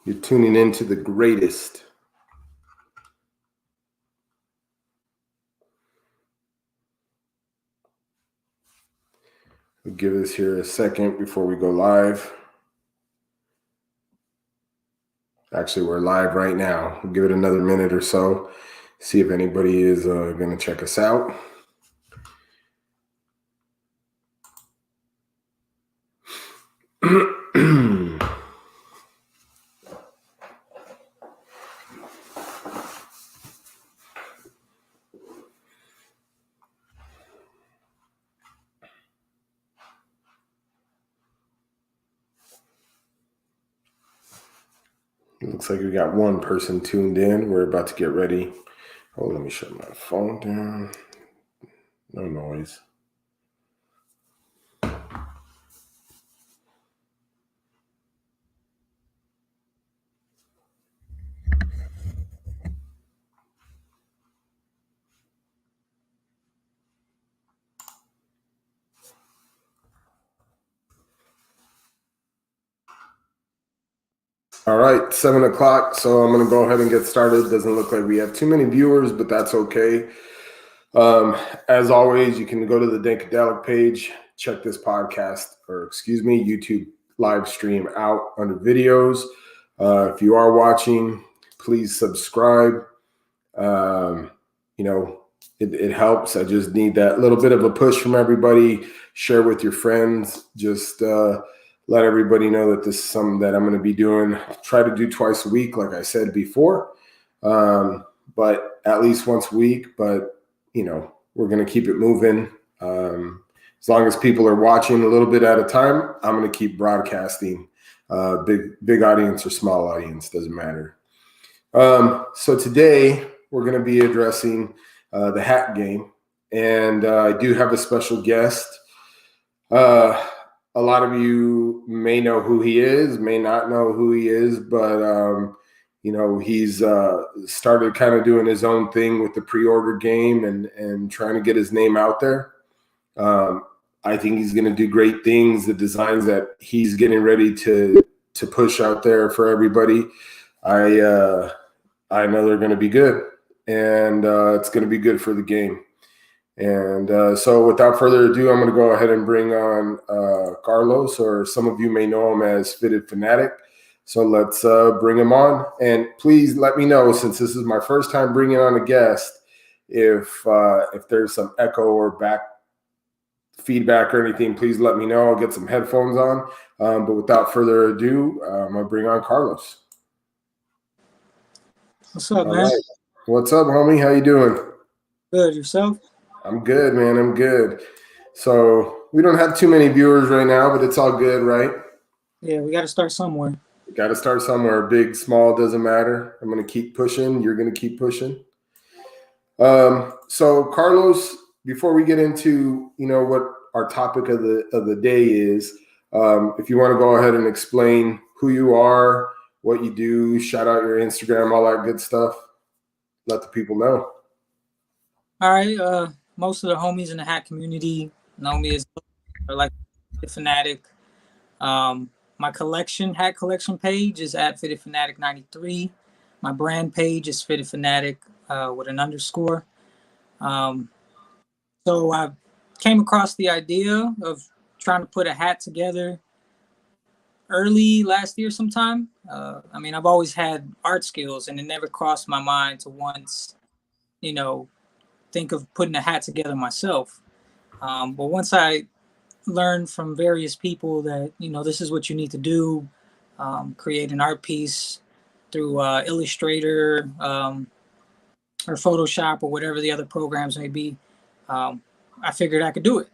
You're tuning into the greatest. We'll give this here a second before we go live. Actually, we're live right now. We'll give it another minute or so. See if anybody is going to check us out. It looks like we got one person tuned in. We're about to get ready. Oh, let me shut my phone down. No noise. All right, 7 o'clock. So I'm going to go ahead and get started. Doesn't look like we have too many viewers, but that's okay. As always, you can go to the Dankadelik page, check this podcast, YouTube live stream out under videos. If you are watching, please subscribe. It helps. I just need that little bit of a push from everybody. Share with your friends. Just let everybody know that this is something that I'm going to be doing. Try to do twice a week, like I said before, but at least once a week. But, we're going to keep it moving. As long as people are watching a little bit at a time, I'm going to keep broadcasting. Big audience or small audience, doesn't matter. So today we're going to be addressing the hat game. And I do have a special guest. A lot of you may know who he is, may not know who he is, but, he's started kind of doing his own thing with the pre-order game and trying to get his name out there. I think he's going to do great things. The designs that he's getting ready to push out there for everybody, I know they're going to be good, and it's going to be good for the game. And so without further ado, I'm going to go ahead and bring on Carlos, or some of you may know him as Fitted Fanatic. So let's bring him on. And please let me know, since this is my first time bringing on a guest, if there's some echo or back feedback or anything, please let me know. I'll get some headphones on. But without further ado, I'm going to bring on Carlos. What's up, man? Right. What's up, homie? How you doing? Good. Yourself? I'm good, man. I'm good. So we don't have too many viewers right now, but it's all good, right? Yeah, we got to start somewhere. Got to start somewhere. Big, small, doesn't matter. I'm going to keep pushing. You're going to keep pushing. So Carlos, before we get into, what our topic of the day is, if you want to go ahead and explain who you are, what you do, shout out your Instagram, all that good stuff. Let the people know. All right. Most of the homies in the hat community know me as like Fitted Fanatic. My hat collection page is at Fitted Fanatic 93. My brand page is Fitted Fanatic with an underscore. So I came across the idea of trying to put a hat together early last year sometime. I've always had art skills, and it never crossed my mind to once, think of putting a hat together myself. But once I learned from various people that, this is what you need to do, create an art piece through Illustrator or Photoshop or whatever the other programs may be, I figured I could do it,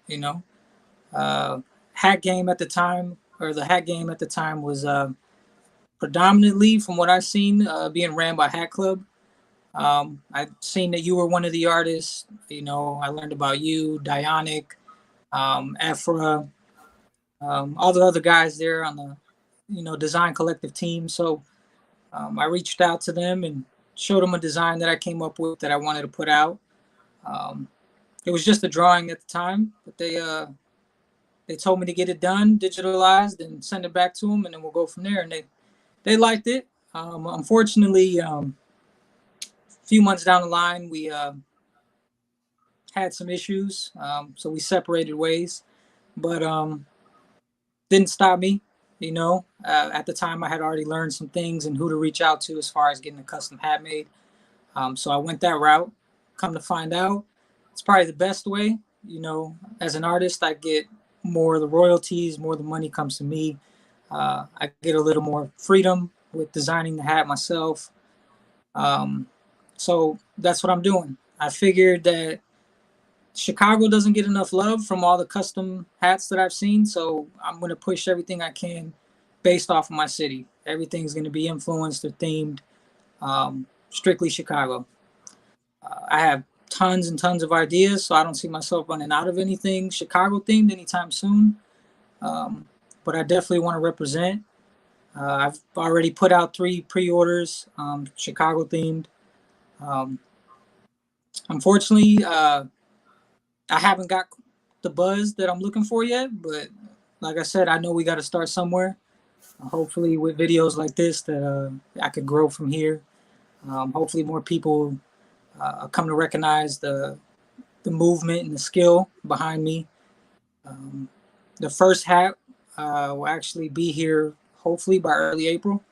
Hat game at the time, or the hat game at the time, was predominantly, from what I've seen, being ran by HatClub. I've seen that you were one of the artists. I learned about you, Dionic, Ephra, all the other guys there on the, Design Collective team. So I reached out to them and showed them a design that I came up with that I wanted to put out. It was just a drawing at the time, but they told me to get it done, digitalized, and send it back to them, and then we'll go from there. And they liked it. Unfortunately, a few months down the line, we had some issues, so we separated ways. But didn't stop me. At the time, I had already learned some things and who to reach out to as far as getting a custom hat made. So I went that route. Come to find out, it's probably the best way. As an artist, I get more of the royalties, more of the money comes to me. I get a little more freedom with designing the hat myself. So that's what I'm doing. I figured that Chicago doesn't get enough love from all the custom hats that I've seen, so I'm going to push everything I can based off of my city. Everything's going to be influenced or themed strictly Chicago. I have tons and tons of ideas, so I don't see myself running out of anything Chicago themed anytime soon. But I definitely want to represent. I've already put out 3 pre-orders, Chicago themed. Unfortunately, I haven't got the buzz that I'm looking for yet, but like I said, I know we got to start somewhere. Hopefully with videos like this that I could grow from here. Hopefully more people come to recognize the movement and the skill behind me. The first hat will actually be here hopefully by early April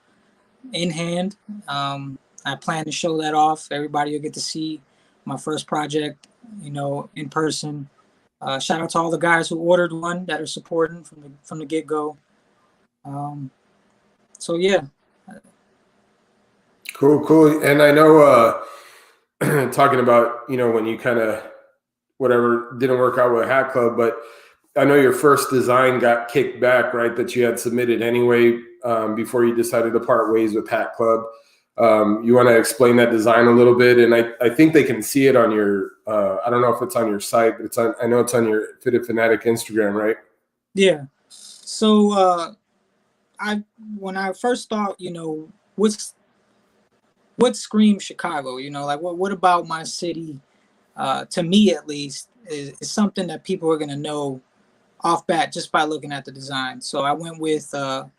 in hand. I plan to show that off. Everybody will get to see my first project, in person. Shout out to all the guys who ordered one that are supporting from the get-go. So yeah. Cool. And I know talking about, when you kind of whatever didn't work out with Hat Club, but I know your first design got kicked back, right? That you had submitted anyway before you decided to part ways with Hat Club. You want to explain that design a little bit? And I think they can see it on your, I don't know if it's on your site, but I know it's on your Fitted Fanatic Instagram, right? Yeah. So when I first thought, what screams Chicago, like what about my city, to me at least, is something that people are going to know off bat just by looking at the design. So I went with an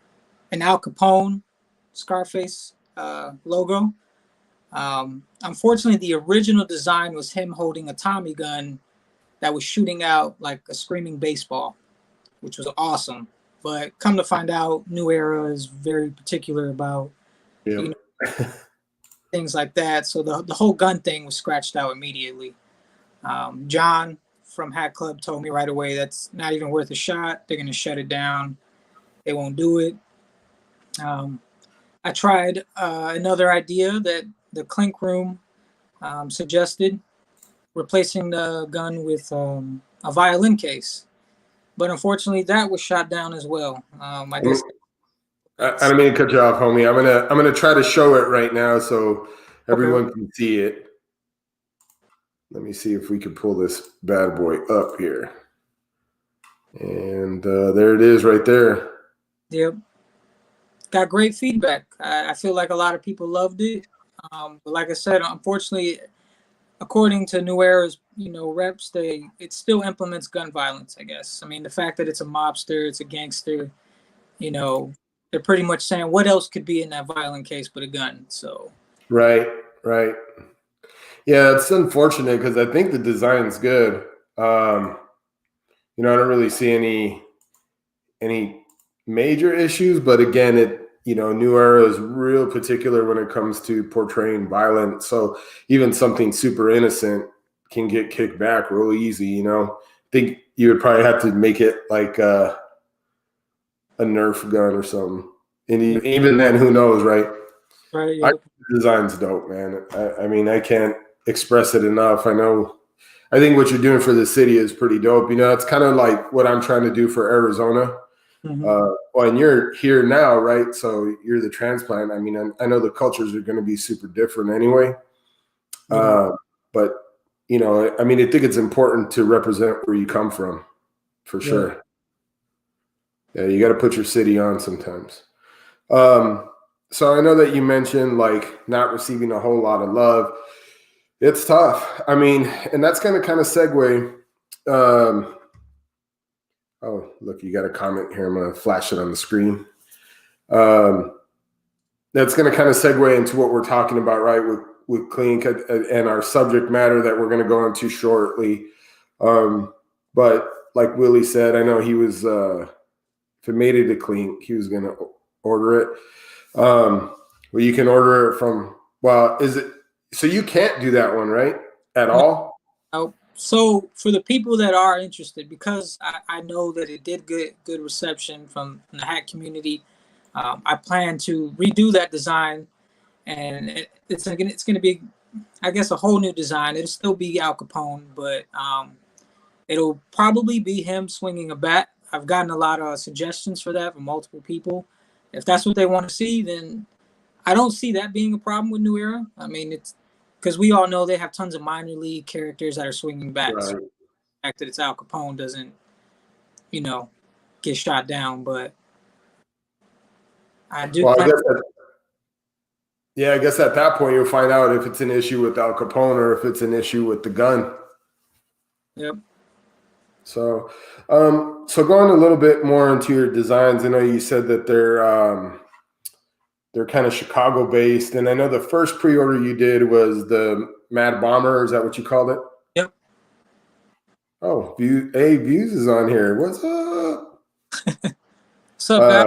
Al Capone Scarface logo. Unfortunately, the original design was him holding a Tommy gun that was shooting out like a screaming baseball, which was awesome. But come to find out, New Era is very particular about things like that. So the whole gun thing was scratched out immediately. John from Hat Club told me right away that's not even worth a shot. They're going to shut it down. They won't do it. I tried another idea that the Clink Room suggested, replacing the gun with a violin case. But unfortunately, that was shot down as well. I guess. I don't mean to cut you off, homie. I'm gonna try to show it right now so everyone can see it. Let me see if we can pull this bad boy up here. And there it is right there. Yep. Got great feedback. I feel like a lot of people loved it. But like I said, unfortunately, according to New Era's, reps, it still implements gun violence, I guess. I mean, the fact that it's a mobster, it's a gangster, they're pretty much saying what else could be in that violent case but a gun. So Right. Yeah, it's unfortunate because I think the design's good. I don't really see any major issues, but again, New Era is real particular when it comes to portraying violence. So even something super innocent can get kicked back real easy. I think you would probably have to make it like a Nerf gun or something. And even then, who knows, right? Right. Yeah. The design's dope, man. I mean, I can't express it enough. I think what you're doing for the city is pretty dope. It's kind of like what I'm trying to do for Arizona. Mm-hmm. And you're here now, right? So you're the transplant. I mean, I know the cultures are going to be super different anyway. Mm-hmm. But I mean, I think it's important to represent where you come from, for sure. Yeah, you got to put your city on sometimes. So I know that you mentioned like not receiving a whole lot of love. It's tough. I mean, and that's kind of segue. Oh, look, you got a comment here. I'm going to flash it on the screen. that's going to kind of segue into what we're talking about, right? With Clink and our subject matter that we're going to go into shortly. But like Willie said, I know he was, if it made it to Clink, he was going to order it. Well, you can order it from, well, is it, so you can't do that one, right? At all? So for the people that are interested, because I know that it did good reception from the hat community, I plan to redo that design, and it's going to be, I guess, a whole new design. It'll still be Al Capone, but it'll probably be him swinging a bat. I've gotten a lot of suggestions for that from multiple people. If that's what they want to see, then I don't see that being a problem with New Era. I mean, it's because we all know they have tons of minor league characters that are swinging bats. Right. The fact that it's Al Capone doesn't, get shot down. But I do. Well, I guess at that point you'll find out if it's an issue with Al Capone or if it's an issue with the gun. Yep. So, so going a little bit more into your designs, I know you said that they're kind of Chicago based, and I know the first pre-order you did was the Mad Bomber. Is that what you called it? Yep. Oh, Views is on here. What's up? What's up, guys?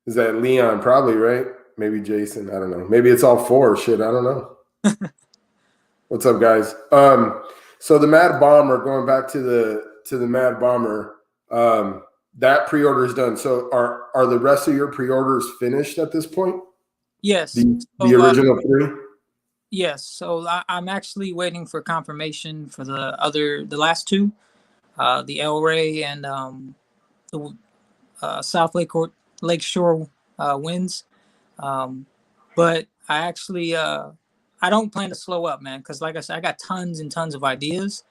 Is that Leon? Probably, right? Maybe Jason. I don't know. Maybe it's all four. Shit, I don't know. What's up, guys? So the Mad Bomber, going back to the Mad Bomber, that pre-order is done. So are the rest of your pre-orders finished at this point? Yes. The original three? Yes. So I'm actually waiting for confirmation for the last two, the El Rey and the South Lakeshore Winds. But I actually I don't plan to slow up, man, because like I said, I got tons and tons of ideas.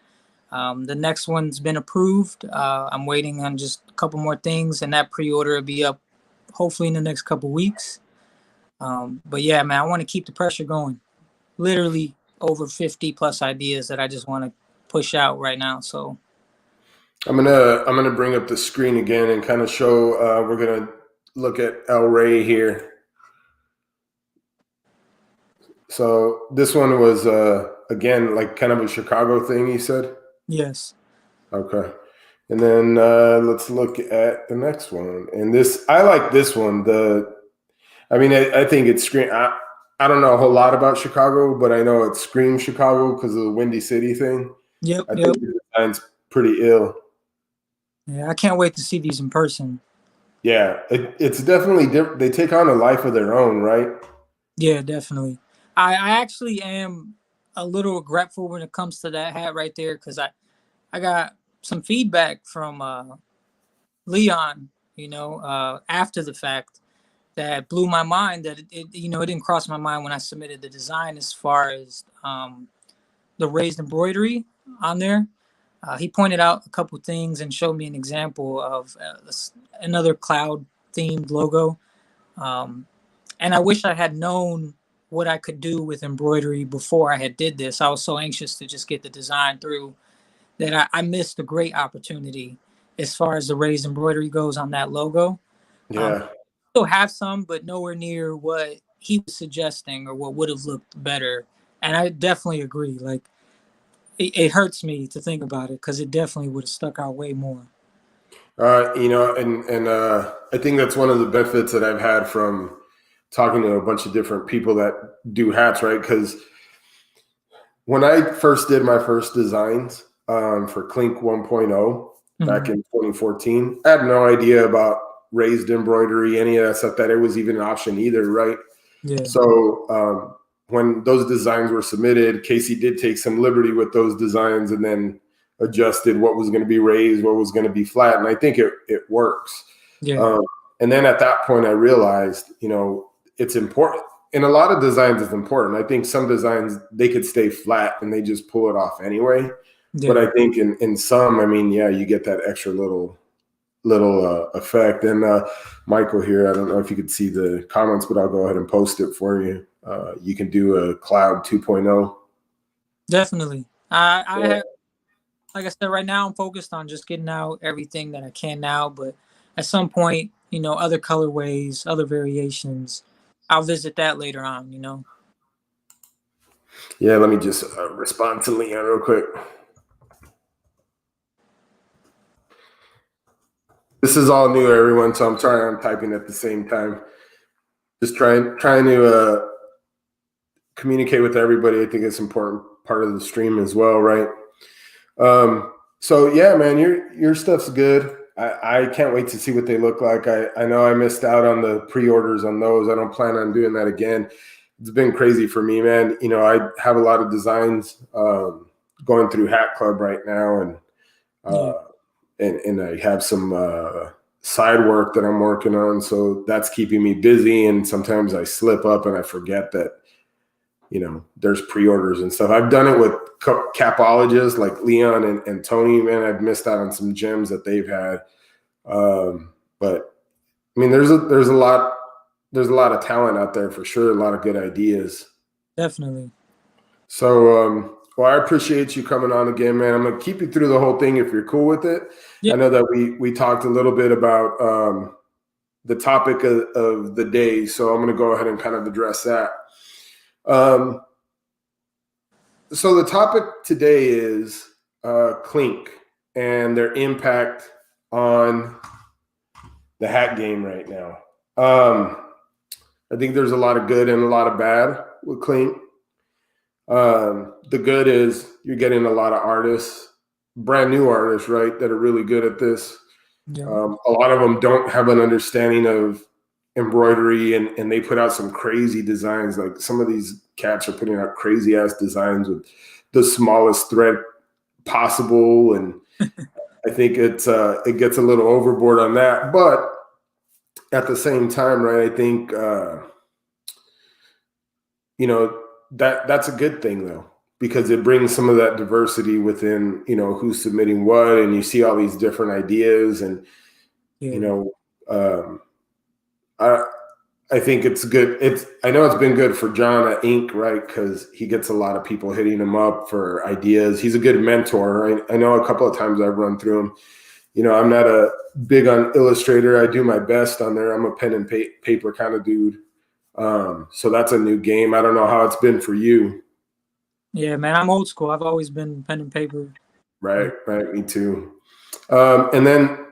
The next one's been approved. I'm waiting on just a couple more things, and that pre-order will be up hopefully in the next couple weeks. But yeah, man, I want to keep the pressure going. Literally over 50 plus ideas that I just want to push out right now. So I'm gonna bring up the screen again and kind of show. We're gonna look at El Rey here. So this one was again like kind of a Chicago thing. You said. yes. Okay. And then let's look at the next one. And this, I like this one. I think it screams. I don't know a whole lot about Chicago, but I know it screams Chicago because of the Windy City thing. Yep. I think the design's pretty ill. Yeah, I can't wait to see these in person. Yeah, it's definitely different. They take on a life of their own, right? Yeah, definitely. I actually am a little regretful when it comes to that hat right there because I got some feedback from Leon, after the fact that blew my mind. That it didn't cross my mind when I submitted the design as far as the raised embroidery on there. He pointed out a couple things and showed me an example of another cloud themed logo. And I wish I had known what I could do with embroidery before I had did this. I was so anxious to just get the design through that I missed a great opportunity as far as the raised embroidery goes on that logo. Yeah. Still have some, but nowhere near what he was suggesting or what would have looked better. And I definitely agree. Like, it hurts me to think about it because it definitely would have stuck out way more. And I think that's one of the benefits that I've had from talking to a bunch of different people that do hats, right? Because when I first did my first designs for Clink 1.0 back in 2014, I had no idea about raised embroidery, any of that stuff, that it was even an option either, right? Yeah. So when those designs were submitted, Casey did take some liberty with those designs and then adjusted what was going to be raised, what was going to be flat. And I think it works. Yeah. And then at that point, I realized, it's important. In a lot of designs, it's important. I think some designs, they could stay flat and they just pull it off anyway. Yeah. But I think in some, you get that extra little effect. And Michael here, I don't know if you could see the comments, but I'll go ahead and post it for you. You can do a Cloud 2.0. Definitely. I have, like I said, right now I'm focused on just getting out everything that I can now. But at some point, other colorways, other variations, I'll visit that later on, Yeah, let me just respond to Leon real quick. This is all new, everyone, so I'm typing at the same time. Just trying to communicate with everybody. I think it's important part of the stream as well, right? So yeah, man, your stuff's good. I can't wait to see what they look like. I know I missed out on the pre-orders on those. I don't plan on doing that again. It's been crazy for me, man. I have a lot of designs going through HatClub right now, and I have some side work that I'm working on, so that's keeping me busy. And sometimes I slip up and I forget that there's pre-orders and stuff. I've done it with capologists like Leon and Tony. Man, I've missed out on some gems that they've had. But I mean, there's a lot of talent out there for sure. A lot of good ideas. Definitely. So, well, I appreciate you coming on again, man. I'm gonna keep you through the whole thing if you're cool with it. Yep. I know that we talked a little bit about the topic of the day, so I'm gonna go ahead and kind of address that. So the topic today is Clink and their impact on the hat game right now. I think there's a lot of good and a lot of bad with Clink. The good is you're getting a lot of artists, brand new artists, right, that are really good at this. Yeah. A lot of them don't have an understanding of embroidery, and they put out some crazy designs. Like some of these cats are putting out crazy ass designs with the smallest thread possible, and I think it gets a little overboard on that. But at the same time, right, I think that's a good thing though, because it brings some of that diversity within who's submitting what, and you see all these different ideas, and I think it's good. I know it's been good for John at Ink, right? Because he gets a lot of people hitting him up for ideas. He's a good mentor. I know a couple of times I've run through him. I'm not a big on Illustrator. I do my best on there. I'm a pen and paper kind of dude. So that's a new game. I don't know how it's been for you. Yeah, man, I'm old school. I've always been pen and paper. Right. Me too. And then,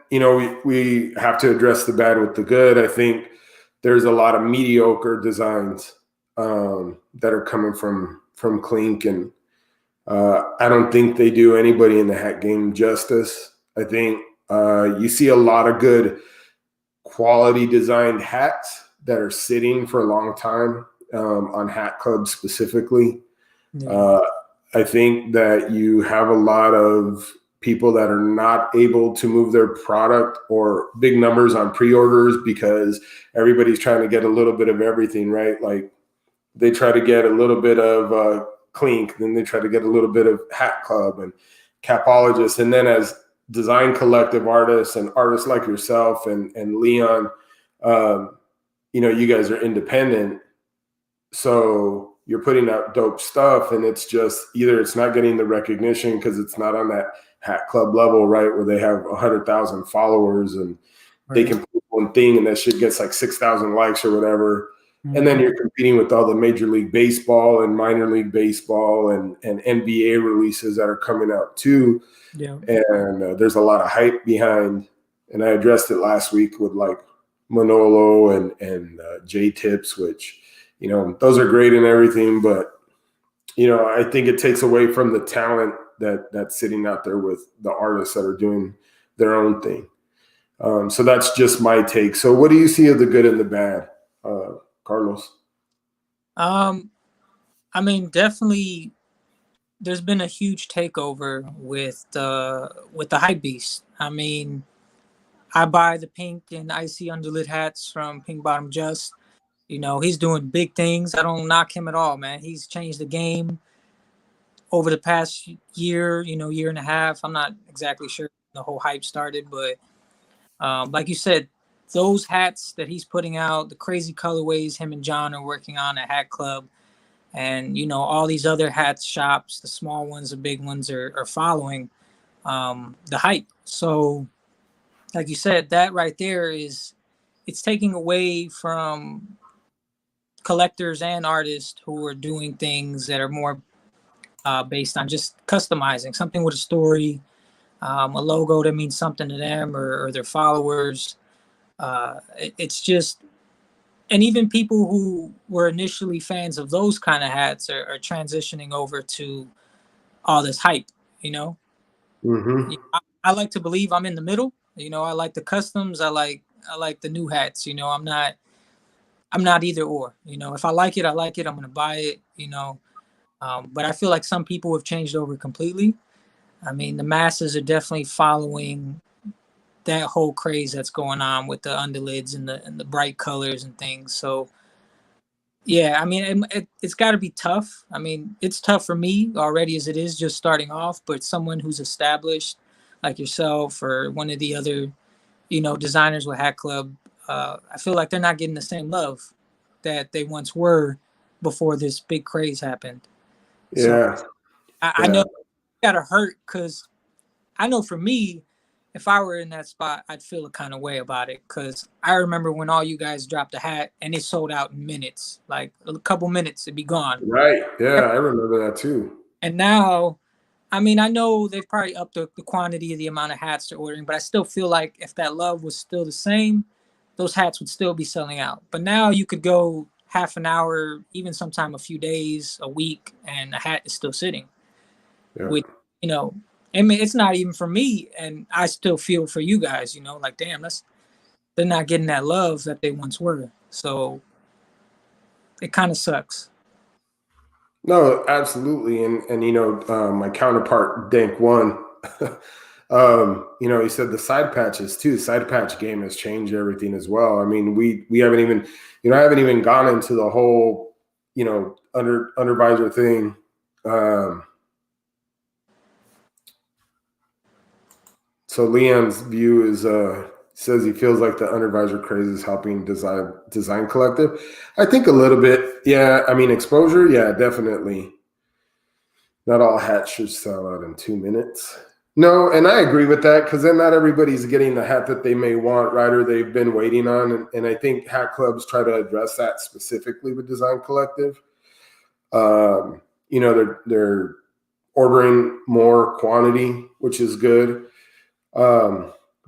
we have to address the bad with the good. I think there's a lot of mediocre designs that are coming from Clink, and I don't think they do anybody in the hat game justice. I think you see a lot of good quality designed hats that are sitting for a long time on HatClub specifically. Yeah. I think that you have a lot of people that are not able to move their product or big numbers on pre-orders because everybody's trying to get a little bit of everything, right? Like they try to get a little bit of Clink, then they try to get a little bit of HatClub and capologists. And then as design collective artists and artists like yourself and Leon, you guys are independent. So you're putting out dope stuff, and it's just either it's not getting the recognition because it's not on that HatClub level, right, where they have 100,000 followers and they can put one thing and that shit gets like 6,000 likes or whatever. Mm-hmm. And then you're competing with all the Major League Baseball and Minor League Baseball and NBA releases that are coming out too. Yeah. And there's a lot of hype behind. And I addressed it last week with like Manolo and J-Tips, which those are great and everything, but I think it takes away from the talent that's sitting out there with the artists that are doing their own thing. So that's just my take. So what do you see of the good and the bad, Carlos? I mean, definitely there's been a huge takeover with the hype beast. I mean, I buy the pink and icy underlit hats from Pink Bottom Just. He's doing big things. I don't knock him at all, man. He's changed the game over the past year, year and a half. I'm not exactly sure the whole hype started, but like you said, those hats that he's putting out, the crazy colorways him and John are working on at HatClub, and, all these other hat shops, the small ones, the big ones are following the hype. So like you said, that right there it's taking away from collectors and artists who are doing things that are more based on just customizing something with a story, a logo that means something to them or their followers. It's just, and even people who were initially fans of those kind of hats are transitioning over to all this hype, you know? Mm-hmm. I like to believe I'm in the middle. You know, I like the customs. I like the new hats. You know, I'm not either or. You know, if I like it, I like it. I'm gonna buy it. You know, but I feel like some people have changed over completely. I mean, the masses are definitely following that whole craze that's going on with the underlids and the bright colors and things. So yeah, I mean, it's got to be tough. I mean, it's tough for me already as it is just starting off, but someone who's established like yourself or one of the other, you know, designers with Hat Club, I feel like they're not getting the same love that they once were before this big craze happened. So Yeah. I know Yeah. it gotta hurt because I know for me, if I were in that spot, I'd feel a kind of way about it because I remember when all you guys dropped a hat and it sold out in minutes, like a couple minutes, it'd be gone. Right. Yeah. I remember that too. And now, I mean, I know they've probably upped the quantity of the amount of hats they're ordering, but I still feel like if that love was still the same, those hats would still be selling out. But now you could go half an hour, even sometime a few days, a week, and a hat is still sitting. Yeah. With, you know, I mean, it's not even for me, and I still feel for you guys. You know, like damn, they're not getting that love that they once were. So it kind of sucks. No, absolutely. And you know, my counterpart, Dank One, you know, he said the side patches too. Side patch game has changed everything as well. I mean, we haven't even, you know, I haven't even gone into the whole, you know, undervisor thing. So Leon's view is says he feels like the undervisor craze is helping design collective. I think a little bit. Yeah, I mean exposure, yeah, definitely. Not all hats should sell out in 2 minutes. No, and I agree with that because then not everybody's getting the hat that they may want, right, or they've been waiting on. And I think hat clubs try to address that specifically with Design Collective. You know, they're ordering more quantity, which is good.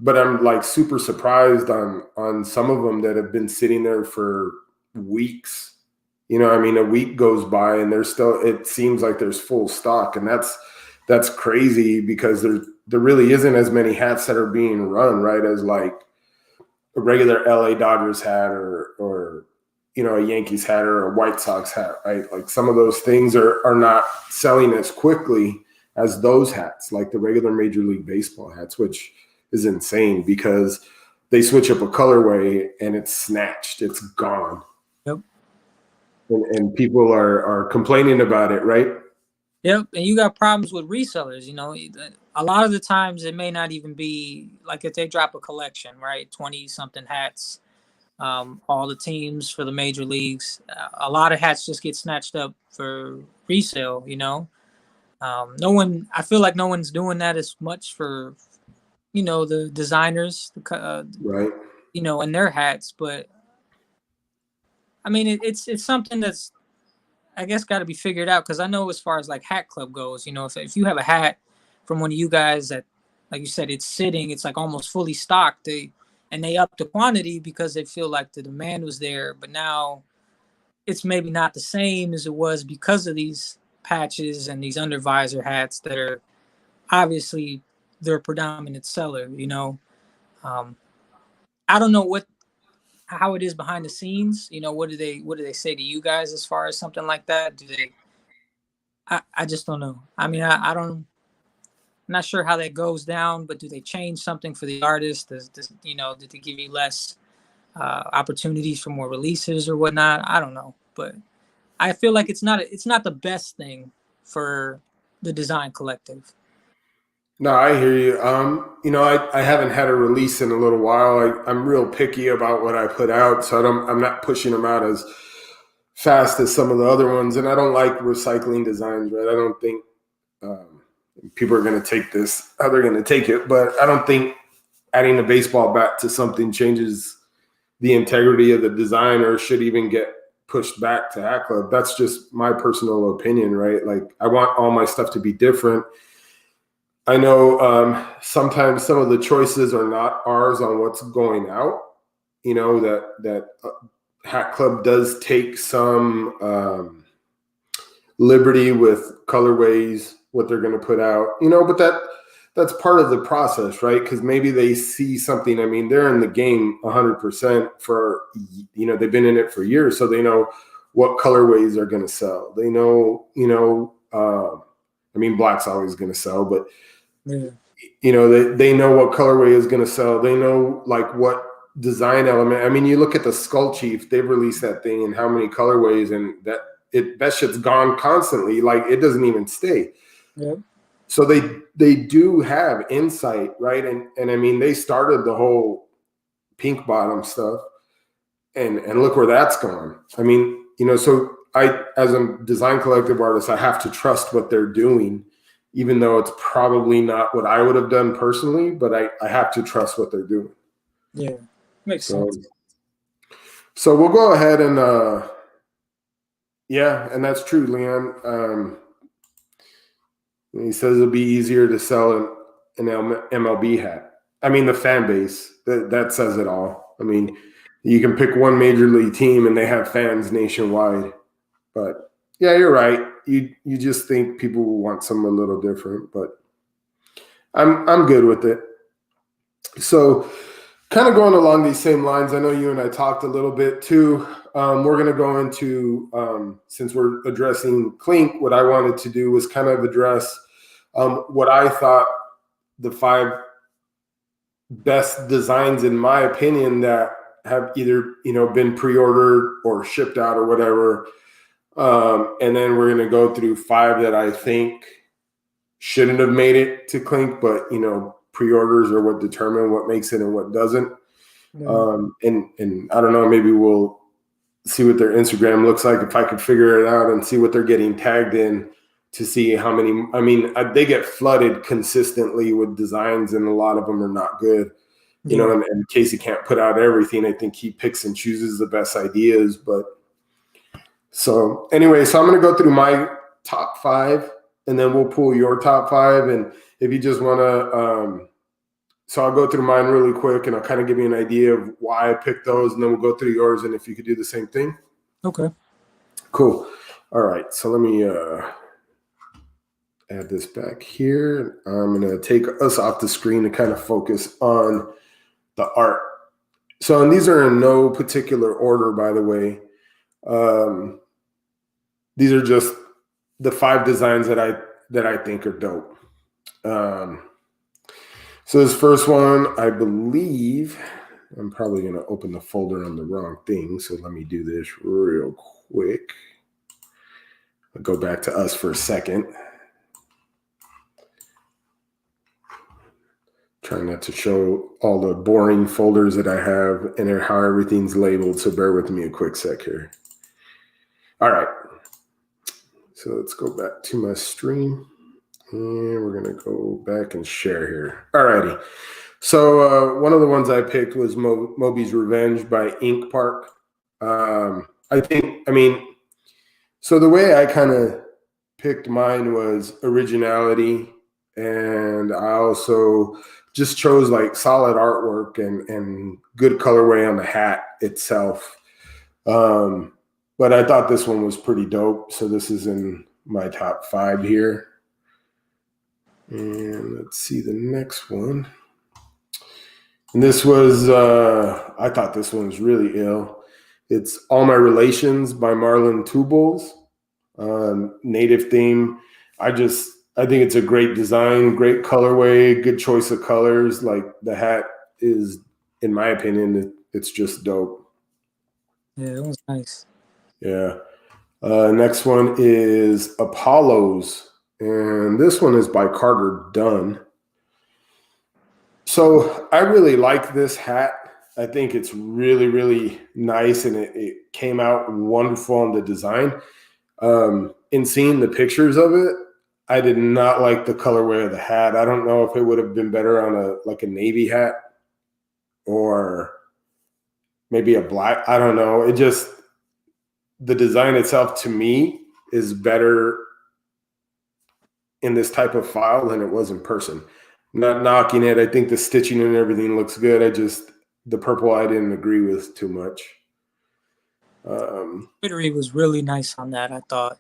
But I'm like super surprised on some of them that have been sitting there for weeks. You know, I mean, a week goes by and there's still, it seems like there's full stock, and that's crazy because there really isn't as many hats that are being run, right, as like a regular LA Dodgers hat or you know, a Yankees hat or a White Sox hat, right? Like some of those things are not selling as quickly as those hats, like the regular Major League Baseball hats, which is insane because they switch up a colorway and it's snatched, it's gone. Yep. And people are complaining about it, right? Yep, and you got problems with resellers. You know, a lot of the times it may not even be like if they drop a collection, right? 20 something hats, all the teams for the major leagues. A lot of hats just get snatched up for resale. You know, no one. I feel like no one's doing that as much for, you know, the designers, Right. you know, and their hats. But I mean, it's something that's, I guess, got to be figured out because I know as far as like Hat Club goes, you know, if you have a hat from one of you guys that, like you said, it's sitting, it's like almost fully stocked, they up the quantity because they feel like the demand was there, but now it's maybe not the same as it was because of these patches and these undervisor hats that are obviously their predominant seller. You know, um, I don't know how it is behind the scenes. You know, what do they say to you guys as far as something like that? Do they I just don't know. I mean, I don't. I'm not sure how that goes down, but do they change something for the artist? Does you know? Did they give you less opportunities for more releases or whatnot? I don't know, but I feel like it's not the best thing for the design collective. No, I hear you. You know, I haven't had a release in a little while. I'm real picky about what I put out, so I'm not pushing them out as fast as some of the other ones. And I don't like recycling designs, right? I don't think people are going to take this how they're going to take it, but I don't think adding a baseball bat to something changes the integrity of the design or should even get pushed back to Hat Club. That's just my personal opinion, right? Like, I want all my stuff to be different. I know sometimes some of the choices are not ours on what's going out. You know, that Hat Club does take some liberty with colorways, what they're going to put out, you know, but that's part of the process, right? Because maybe they see something. I mean, they're in the game 100% for, you know, they've been in it for years, so they know what colorways are going to sell. They know, you know, I mean, black's always going to sell, but you know, they know what colorway is going to sell. They know like what design element. I mean, you look at the Skull Chief, they've released that thing and how many colorways, and that shit's gone constantly. Like, it doesn't even stay. Yeah. So they do have insight, right? And I mean, they started the whole pink bottom stuff, and look where that's gone. I mean, you know, so I, as a design collective artist, I have to trust what they're doing, even though it's probably not what I would have done personally, but I have to trust what they're doing. Yeah, makes sense. So we'll go ahead and yeah, and that's true, Leon. He says it'll be easier to sell an MLB hat. I mean, the fan base, that says it all. I mean, you can pick one major league team and they have fans nationwide. But yeah, you're right. You just think people will want something a little different, but I'm good with it. So kind of going along these same lines, I know you and I talked a little bit too. We're going to go into, since we're addressing Clink, what I wanted to do was kind of address what I thought the 5 best designs, in my opinion, that have either, you know, been pre-ordered or shipped out or whatever. And then we're going to go through 5 that I think shouldn't have made it to Clink, but, you know, pre-orders are what determine what makes it and what doesn't. Yeah. And I don't know, maybe we'll see what their Instagram looks like, if I could figure it out, and see what they're getting tagged in to see how many. I mean, they get flooded consistently with designs, and a lot of them are not good. You know, and Casey can't put out everything. I think he picks and chooses the best ideas. But so anyway, so I'm going to go through my top 5, and then we'll pull your top 5. And if you just want to, so I'll go through mine really quick, and I'll kind of give you an idea of why I picked those, and then we'll go through yours, and if you could do the same thing. Okay. Cool. All right. So let me add this back here. I'm going to take us off the screen to kind of focus on the art. So, and these are in no particular order, by the way. These are just the 5 designs that I think are dope. So this first one, I believe, I'm probably going to open the folder on the wrong thing. So let me do this real quick. I'll go back to us for a second. Trying not to show all the boring folders that I have and how everything's labeled. So bear with me a quick sec here. All right. So let's go back to my stream. And we're going to go back and share here. All righty. So one of the ones I picked was Moby's Revenge by Ink Park. So the way I kind of picked mine was originality. And I also just chose like solid artwork and good colorway on the hat itself. But I thought this one was pretty dope. So this is in my top 5 here. And let's see the next one. And this was, I thought this one was really ill. It's All My Relations by Marlon Tubles. Native theme. I think it's a great design, great colorway, good choice of colors. Like, the hat is, in my opinion, it's just dope. Yeah, it was nice. Yeah. Next one is Apollos. And this one is by Carter Dunn. So I really like this hat. I think it's really, really nice, and it came out wonderful on the design. In seeing the pictures of it, I did not like the colorway of the hat. I don't know if it would have been better on a navy hat or maybe a black. I don't know. the design itself to me is better in this type of file than it was in person. Not knocking it. I think the stitching and everything looks good. The purple I didn't agree with too much. Embroidery was really nice on that, I thought.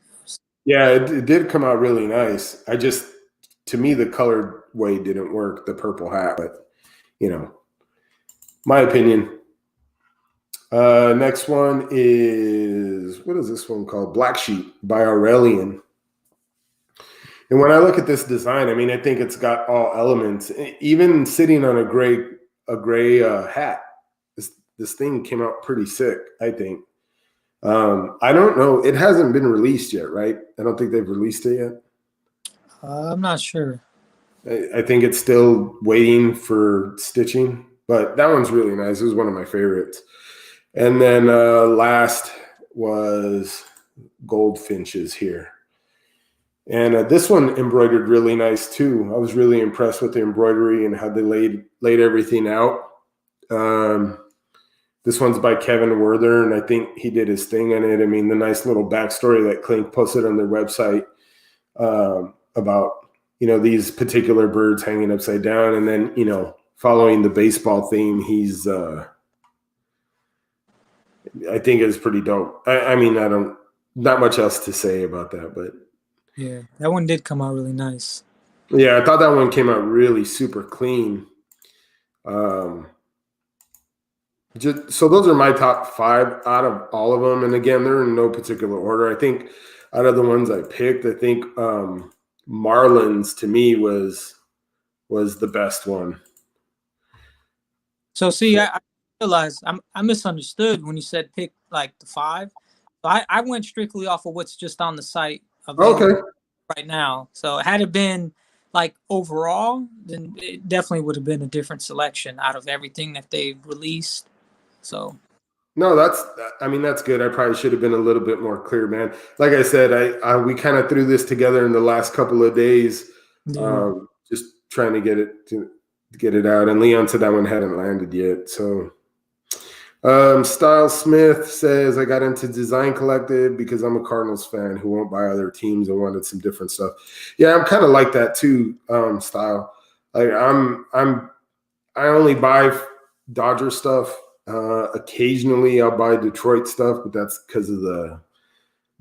Yeah, it did come out really nice. To me, the colored way didn't work, the purple hat, but my opinion. Next one is, what is this one called? Black Sheep by Aurelian. And when I look at this design, I mean, I think it's got all elements. Even sitting on a gray hat, this thing came out pretty sick, I think. I don't know. It hasn't been released yet, right? I don't think they've released it yet. I'm not sure. I think it's still waiting for stitching, but that one's really nice. It was one of my favorites. And then last was Goldfinches here. And this one embroidered really nice too. I was really impressed with the embroidery and how they laid everything out. This one's by Kevin Werther, and I think he did his thing on it. I mean, the nice little backstory that Clink posted on their website about, these particular birds hanging upside down. And then, following the baseball theme, he's, I think it's pretty dope. I mean, not much else to say about that, but. Yeah, that one did come out really nice. Yeah, I thought that one came out really super clean. So those are my top 5 out of all of them. And again, they're in no particular order. I think out of the ones I picked, I think Marlin's to me was the best one. So see, I realized I misunderstood when you said pick like the 5. So I went strictly off of what's just on the site right now. So had it been like overall, then it definitely would have been a different selection out of everything that they've released. So no, that's good. I probably should have been a little bit more clear, man. Like I said, we kind of threw this together in the last couple of days, just trying to get it out. And Leon said that one hadn't landed yet. So Style Smith says, I got into Design Collective because I'm a Cardinals fan who won't buy other teams and wanted some different stuff. Yeah, I'm kind of like that too, Style. Like I only buy Dodger stuff. Occasionally I'll buy Detroit stuff, but that's because of the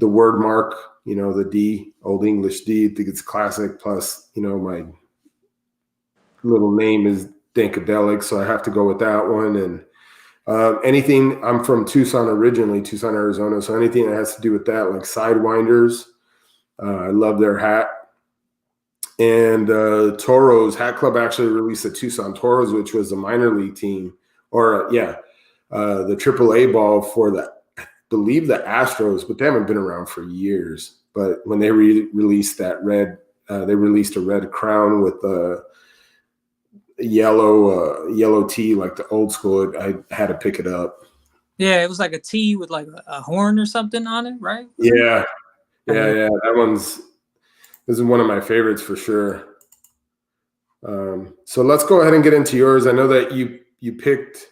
word mark, the D, Old English D. I think it's classic. Plus, my little name is Dankadelik, so I have to go with that one. And anything, I'm from Tucson originally, Tucson, Arizona. So anything that has to do with that, like Sidewinders, I love their hat. And Toros, Hat Club actually released the Tucson Toros, which was a minor league team, or the AAA ball for I believe the Astros, but they haven't been around for years. But when they released that red, they released a red crown with a yellow T, like the old school. I had to pick it up. Yeah, it was like a T with like a horn or something on it, right? Yeah. This is one of my favorites for sure. So let's go ahead and get into yours. I know that you picked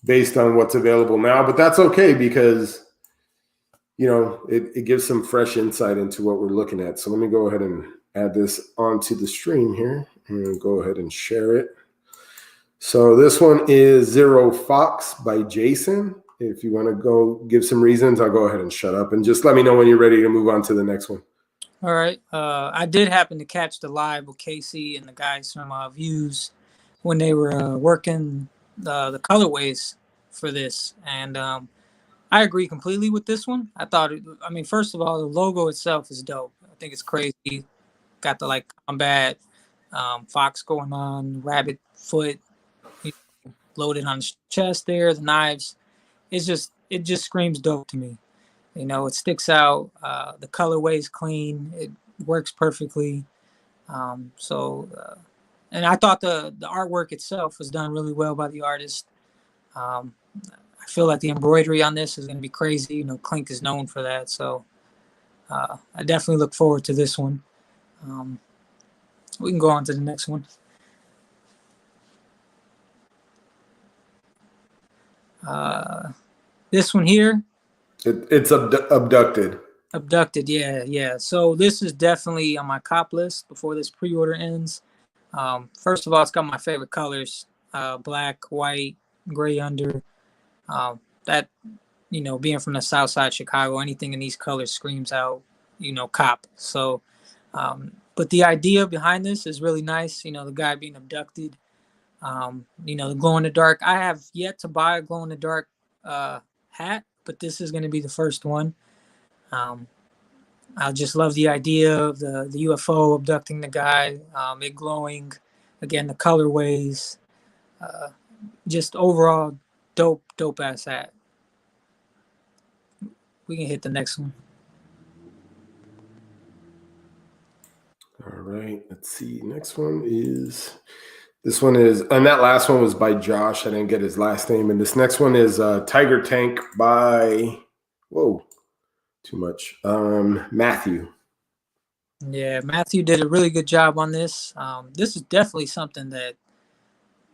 based on what's available now, but that's okay because it gives some fresh insight into what we're looking at. So let me go ahead and add this onto the stream here and go ahead and share it. So this one is Zero Fox by Jason. If you want to go give some reasons, I'll go ahead and shut up and just let me know when you're ready to move on to the next one. All right. I did happen to catch the live with Casey and the guys from Views when they were working the colorways for this. And I agree completely with this one. I thought, first of all, the logo itself is dope. I think it's crazy. Got the combat fox going on, rabbit foot loaded on his chest there, the knives. It just screams dope to me. It sticks out. The colorway is clean. It works perfectly. And I thought the artwork itself was done really well by the artist. I feel like the embroidery on this is going to be crazy. Clink is known for that. So I definitely look forward to this one. We can go on to the next one. This one here, It's abducted. Abducted, yeah. So this is definitely on my cop list before this pre-order ends. First of all, it's got my favorite colors: black, white, gray under. That being from the South Side Chicago, anything in these colors screams out, cop. So, but the idea behind this is really nice. The guy being abducted. The glow in the dark. I have yet to buy a glow in the dark hat, but this is going to be the first one. I just love the idea of the UFO abducting the guy, it glowing, again, the colorways, uh, just overall dope ass hat. We can hit the next one. All right, let's see. Next one is and that last one was by Josh. I didn't get his last name. And this next one is Tiger Tank by, whoa, too much. Matthew. Yeah, Matthew did a really good job on this. This is definitely something that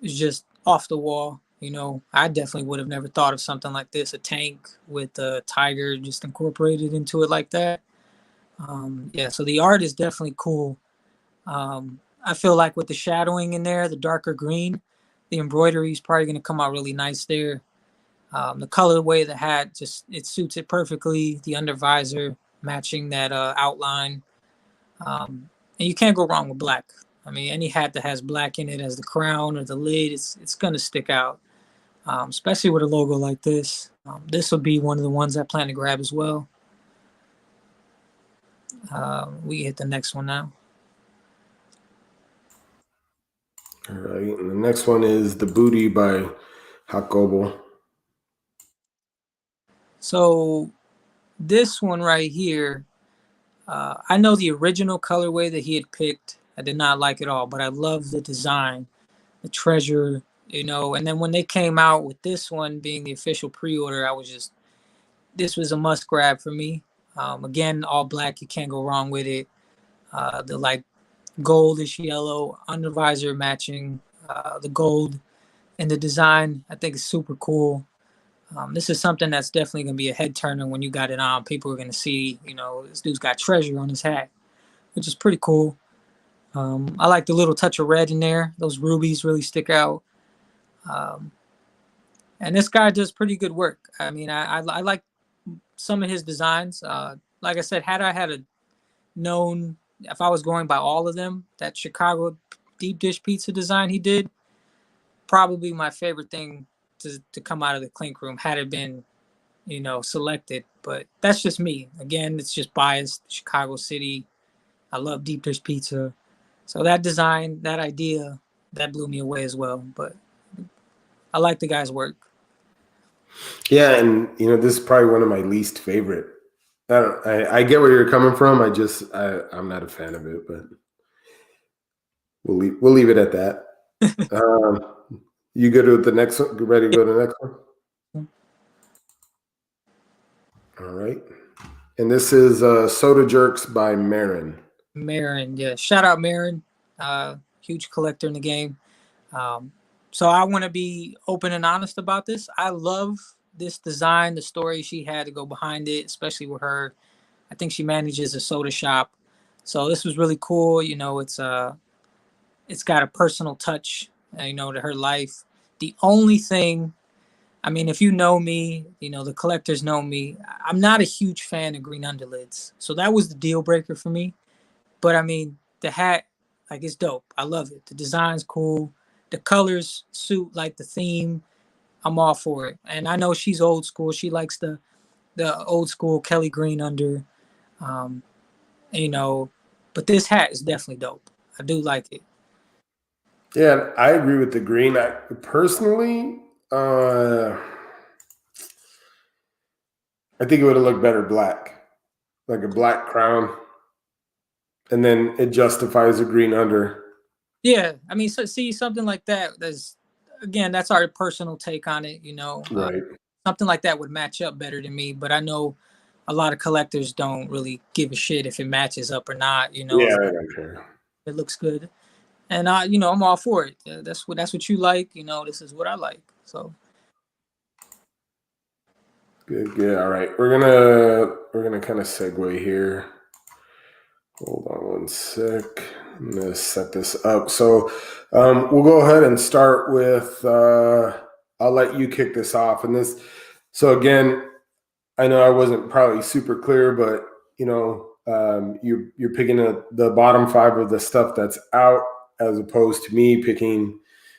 is just off the wall. I definitely would have never thought of something like this, a tank with a tiger just incorporated into it like that. Yeah, so the art is definitely cool. I feel like with the shadowing in there, the darker green, the embroidery is probably going to come out really nice there. The colorway of the hat, it suits it perfectly. The under visor matching that outline. And you can't go wrong with black. I mean, any hat that has black in it as the crown or the lid, it's going to stick out, especially with a logo like this. This will be one of the ones I plan to grab as well. We hit the next one now. All right, and the next one is The Booty by HatClub. So this one right here, I know the original colorway that he had picked. I did not like it all, but I love the design, the treasure, And then when they came out with this one being the official pre-order, this was a must grab for me. Again, all black, you can't go wrong with it. The like goldish yellow under visor matching the gold, and the design I think is super cool. This is something that's definitely going to be a head turner when you got it on. People are going to see, this dude's got treasure on his hat, which is pretty cool. I like the little touch of red in there. Those rubies really stick out. And this guy does pretty good work. I mean, I like some of his designs. Like I said, had I had known, if I was going by all of them, that Chicago deep dish pizza design he did, probably my favorite thing to come out of the Clink Room had it been, selected. But that's just me. Again, it's just biased. Chicago City. I love deep dish pizza. So that design, that idea, that blew me away as well. But I like the guy's work. Yeah, and this is probably one of my least favorite. I get where you're coming from. I'm not a fan of it, but we'll leave it at that. You good with the next one? Ready to go to the next one? All right. And this is Soda Jerks by Marin. Marin, yeah. Shout out Marin. Huge collector in the game. So I want to be open and honest about this. I love this design, the story she had to go behind it, especially with her. I think she manages a soda shop. So this was really cool. It's got a personal touch, to her life. The only thing, I mean, if you know me, the collectors know me, I'm not a huge fan of green underlids. So that was the deal breaker for me. But I mean, the hat, like, it's dope. I love it. The design's cool. The colors suit like the theme. I'm all for it. And I know she's old school. She likes the old school Kelly Green under, um, but this hat is definitely dope. I do like it. Yeah, I agree with the green. I personally, I think it would have looked better black, like a black crown, and then it justifies a green under. Yeah, I mean, so see something like that. That's our personal take on it. Right. Something like that would match up better to me. But I know a lot of collectors don't really give a shit if it matches up or not. Yeah, I don't care. It looks good, and I'm all for it. That's what you like. This is what I like. So. Good. All right, we're gonna kind of segue here. Hold on one sec. I'm gonna set this up. So we'll go ahead and start with. I'll let you kick this off, and this. So again, I know I wasn't probably super clear, but you're picking the bottom 5 of the stuff that's out, as opposed to me picking.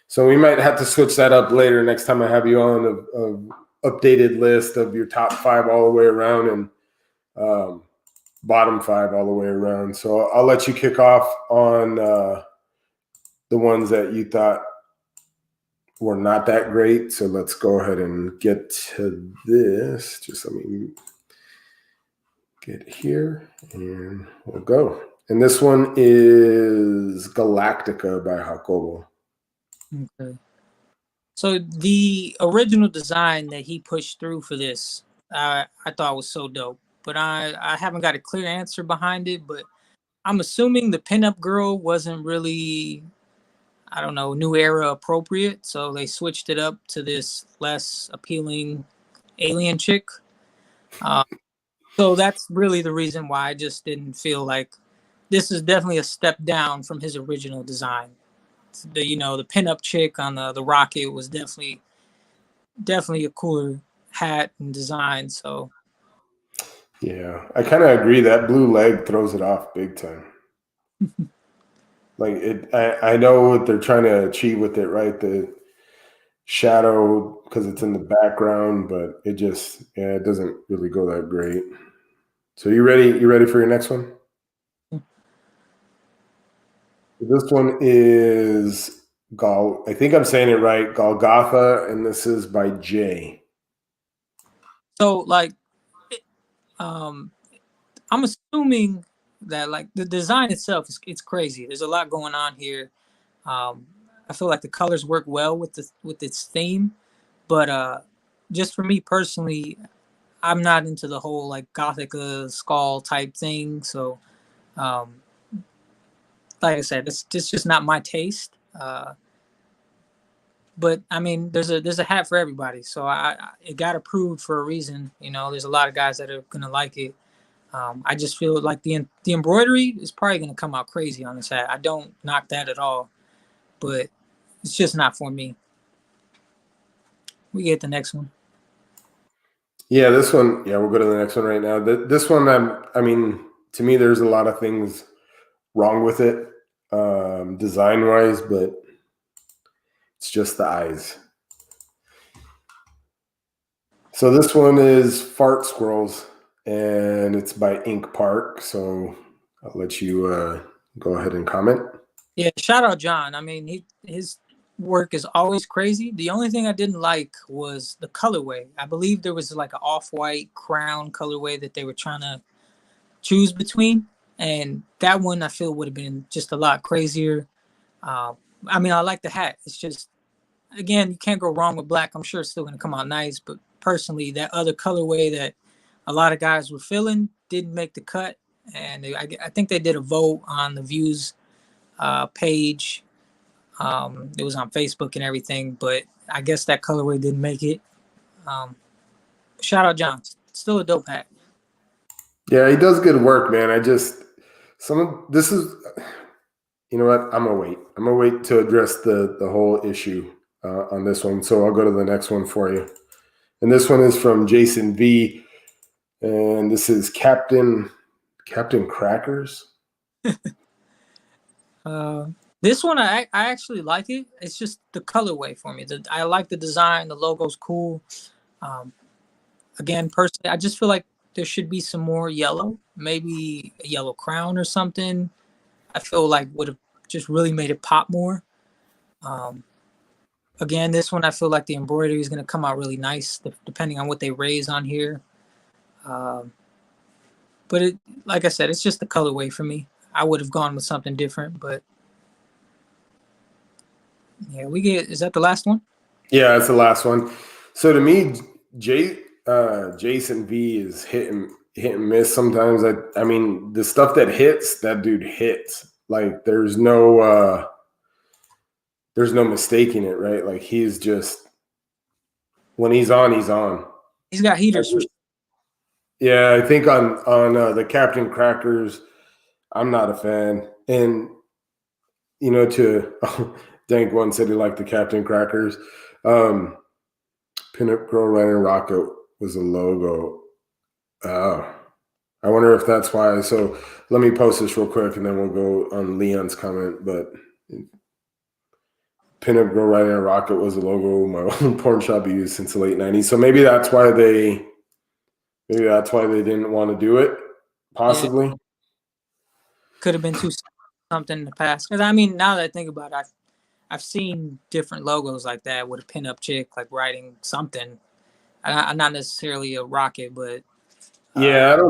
So we might have to switch that up later next time I have you on a updated list of your top 5 all the way around and bottom 5 all the way around. So I'll let you kick off on the ones that you thought were not that great. So let's go ahead and get to this. Just let me get here and we'll go. And this one is Galactica by Jacobo. Okay. So the original design that he pushed through for this, I thought was so dope. But I haven't got a clear answer behind it. But I'm assuming the pinup girl wasn't really, I don't know, new era appropriate. So they switched it up to this less appealing alien chick. So that's really the reason why I just didn't feel like this is definitely a step down from his original design. The pinup chick on the rocket was definitely a cooler hat and design. So Yeah, I kind of agree. That blue leg throws it off big time. Like it, I know what they're trying to achieve with it, right? The shadow because it's in the background, but it just it doesn't really go that great. So you ready? You ready for your next one? This one is I think I'm saying it right, Golgotha, and this is by Jay. So I'm assuming that like the design itself it's crazy. There's a lot going on here. I feel like the colors work well with its theme, but just for me personally, I'm not into the whole like Gothica skull type thing. So um, like I said, it's just not my taste. But I mean, there's a hat for everybody. So it got approved for a reason. There's a lot of guys that are gonna like it. I just feel like the embroidery is probably gonna come out crazy on this hat. I don't knock that at all, but it's just not for me. We get the next one. Yeah, this one. Yeah, we'll go to the next one right now. This one, I mean, to me, there's a lot of things wrong with it, design wise, but it's just the eyes. So this one is Fart Squirrels, and it's by Ink Park. So I'll let you go ahead and comment. Yeah, shout out John. I mean, his work is always crazy. The only thing I didn't like was the colorway. I believe there was like an off-white crown colorway that they were trying to choose between, and that one I feel would have been just a lot crazier. I mean, I like the hat. It's just, again, you can't go wrong with black. I'm sure it's still going to come out nice, but personally, that other colorway that a lot of guys were feeling didn't make the cut, and I think they did a vote on the views page. It was on Facebook and everything, but I guess that colorway didn't make it. Shout out John. Still a dope hat. Yeah, he does good work, man. This is, you know what? I'm gonna wait. I'm gonna wait to address the whole issue on this one. So I'll go to the next one for you. And this one is from Jason V. And this is Captain Crackers. This one I actually like it. It's just the colorway for me. I like the design. The logo's cool. Again, personally, I just feel like there should be some more yellow, maybe a yellow crown or something. I feel like would have just really made it pop more. Again, this one I feel like the embroidery is going to come out really nice, depending on what they raise on here. But like I said, it's just the colorway for me. I would have gone with something different, but yeah, is that the last one? Yeah, that's the last one. So to me, Jason V is hit and miss sometimes. I mean, the stuff that hits, that dude hits. Like there's no mistaking it, right? Like he's just, when he's on, he's on. He's got heaters. Yeah, I think on the Captain Crackers, I'm not a fan. And to Dank once said he liked the Captain Crackers. Pinup Girl Riding Rocket was a logo. Oh, I wonder if that's why. So let me post this real quick, and then we'll go on Leon's comment. But Pinup Girl Riding a Rocket was a logo my own porn shop used since the late '90s. So maybe that's why they didn't want to do it. Possibly. Yeah. Could have been too something in the past. Because I mean, now that I think about it, I've seen different logos like that with a pinup chick like riding something. Not necessarily a rocket, but yeah,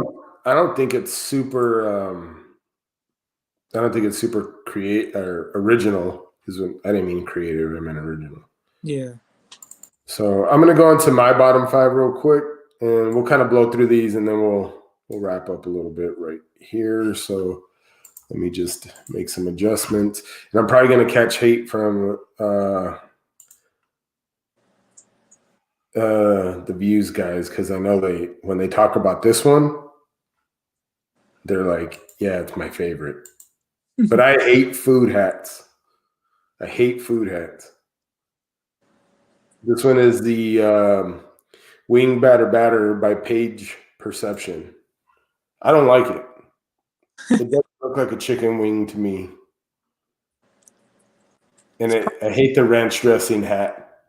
I don't think it's super. I don't think it's super original. Because I didn't mean creative; I meant original. Yeah. So I'm gonna go into my bottom 5 real quick, and we'll kind of blow through these, and then we'll wrap up a little bit right here. So let me just make some adjustments, and I'm probably gonna catch hate from the views guys, because I know when they talk about this one, they're like, yeah, it's my favorite. But I hate food hats. I hate food hats. This one is the Wing Batter by Page Perception. I don't like it. It doesn't look like a chicken wing to me. And I hate the ranch dressing hat.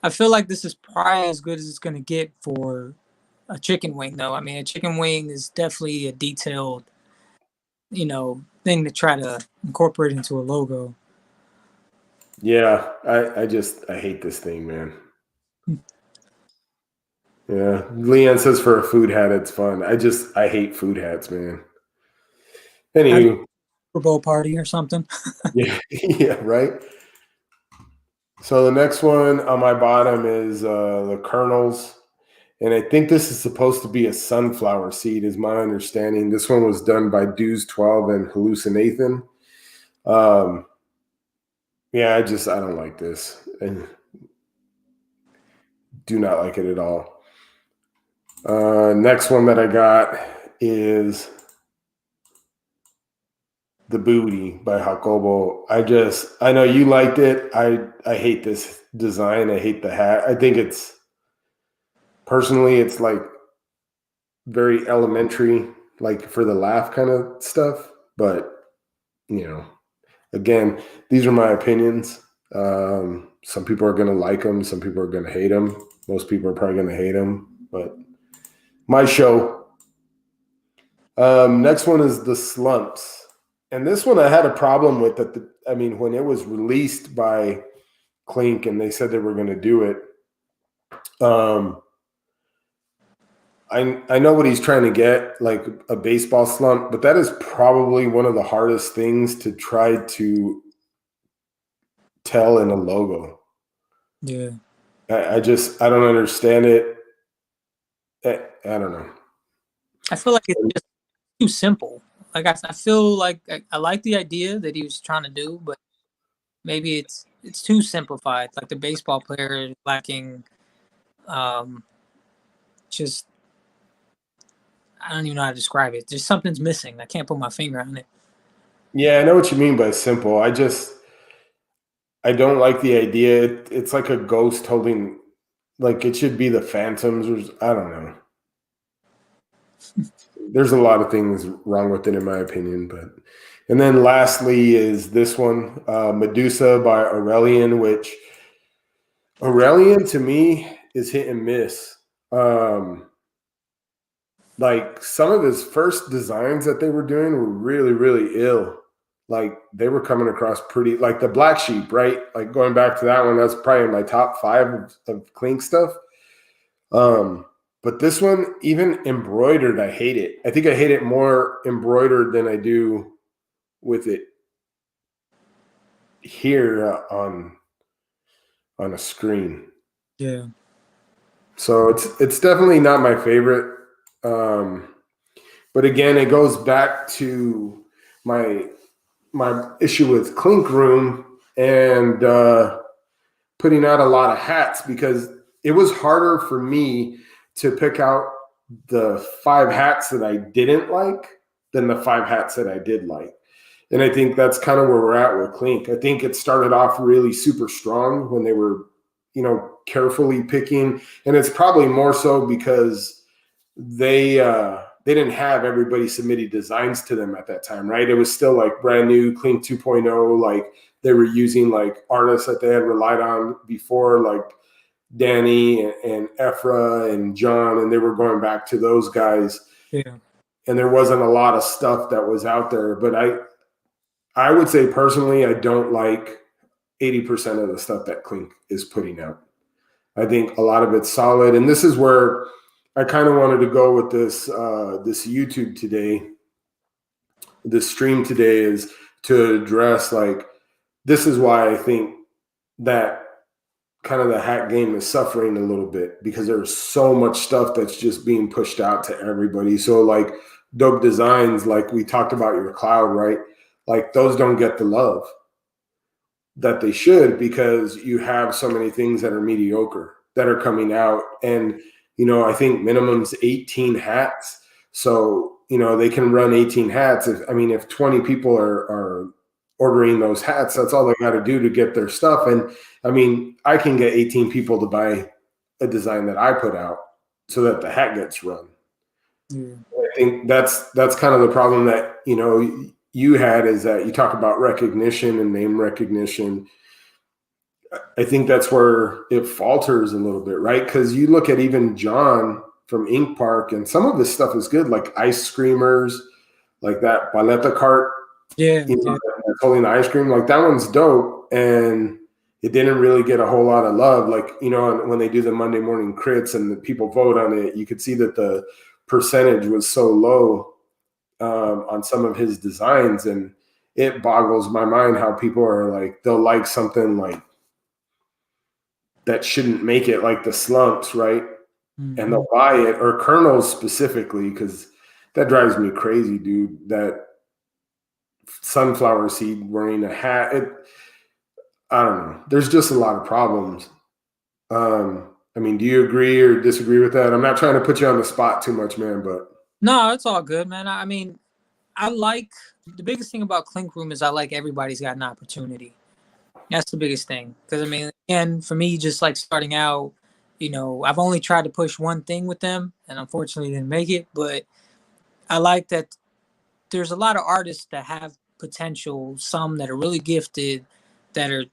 I feel like this is probably as good as it's going to get for a chicken wing, though. I mean, a chicken wing is definitely a detailed, thing to try to incorporate into a logo. Yeah, I hate this thing, man. Yeah, Leanne says for a food hat, it's fun. I hate food hats, man. Anyway, Super Bowl party or something. yeah, yeah, right. So the next one on my bottom is the kernels, and I think this is supposed to be a sunflower seed, is my understanding. This one was done by Dues 12 and Hallucinathan. Yeah, I don't like this, and do not like it at all. Next one that I got is The Booty by Jacobo. I know you liked it. I hate this design. I hate the hat. I think it's like very elementary, like for the laugh kind of stuff. But, again, these are my opinions. Some people are going to like them. Some people are going to hate them. Most people are probably going to hate them. But my show. Next one is The Slumps. And this one I had a problem with when it was released by Clink and they said they were going to do it. I know what he's trying to get, like a baseball slump, but that is probably one of the hardest things to try to tell in a logo. Yeah. I don't understand it. I don't know. I feel like it's just too simple. Like I feel like I like the idea that he was trying to do, but maybe it's too simplified. Like the baseball player is lacking, just I don't even know how to describe it. Just something's missing. I can't put my finger on it. Yeah, I know what you mean by simple. I don't like the idea. It's like a ghost holding, like it should be the phantoms, or I don't know. There's a lot of things wrong with it, in my opinion. And then lastly is this one, Medusa by Aurelian, which Aurelian to me is hit and miss. Like some of his first designs that they were doing were really, really ill. Like they were coming across pretty, like the Black Sheep, right? Like going back to that one, that's probably in my top 5 of Clink stuff. But this one, even embroidered, I hate it. I think I hate it more embroidered than I do with it here on a screen. Yeah. So it's definitely not my favorite. But again, it goes back to my issue with Clink Room and putting out a lot of hats, because it was harder for me to pick out the 5 hats that I didn't like than the 5 hats that I did like. And I think that's kind of where we're at with Clink. I think it started off really super strong when they were, carefully picking, and it's probably more so because they didn't have everybody submitting designs to them at that time, right? It was still like brand new Clink 2.0. Like they were using like artists that they had relied on before, like Danny and Ephra and John, and they were going back to those guys. Yeah. And there wasn't a lot of stuff that was out there. But I would say personally, I don't like 80% of the stuff that Clink is putting out. I think a lot of it's solid. And this is where I kind of wanted to go with this this YouTube today. This stream today is to address, like, this is why I think that kind of the hat game is suffering a little bit, because there's so much stuff that's just being pushed out to everybody. So like dope designs, like we talked about your cloud, right? Like those don't get the love that they should, because you have so many things that are mediocre that are coming out. And, I think minimum's 18 hats. So, they can run 18 hats. If 20 people are ordering those hats, that's all they got to do to get their stuff. And I can get 18 people to buy a design that I put out so that the hat gets run. Yeah. I think that's kind of the problem that, you had, is that you talk about recognition and name recognition. I think that's where it falters a little bit, right? Because you look at even John from Ink Park, and some of his stuff is good, like Ice Screamers, like that paleta cart. Yeah. That's holding the ice cream. Like that one's dope. And it didn't really get a whole lot of love. Like, when they do the Monday morning crits and the people vote on it, you could see that the percentage was so low on some of his designs. And it boggles my mind how people are like, they'll like something like that shouldn't make it, like the slumps, right? Mm-hmm. And they'll buy it, or kernels specifically, because that drives me crazy, dude. That sunflower seed wearing a hat, I don't know. There's just a lot of problems. Do you agree or disagree with that? I'm not trying to put you on the spot too much, man, but no, it's all good, man. I like, the biggest thing about Clink Room is I like everybody's got an opportunity. That's the biggest thing. Because and for me, just like starting out, I've only tried to push one thing with them, and unfortunately didn't make it. But I like that there's a lot of artists that have potential, some that are really gifted, that are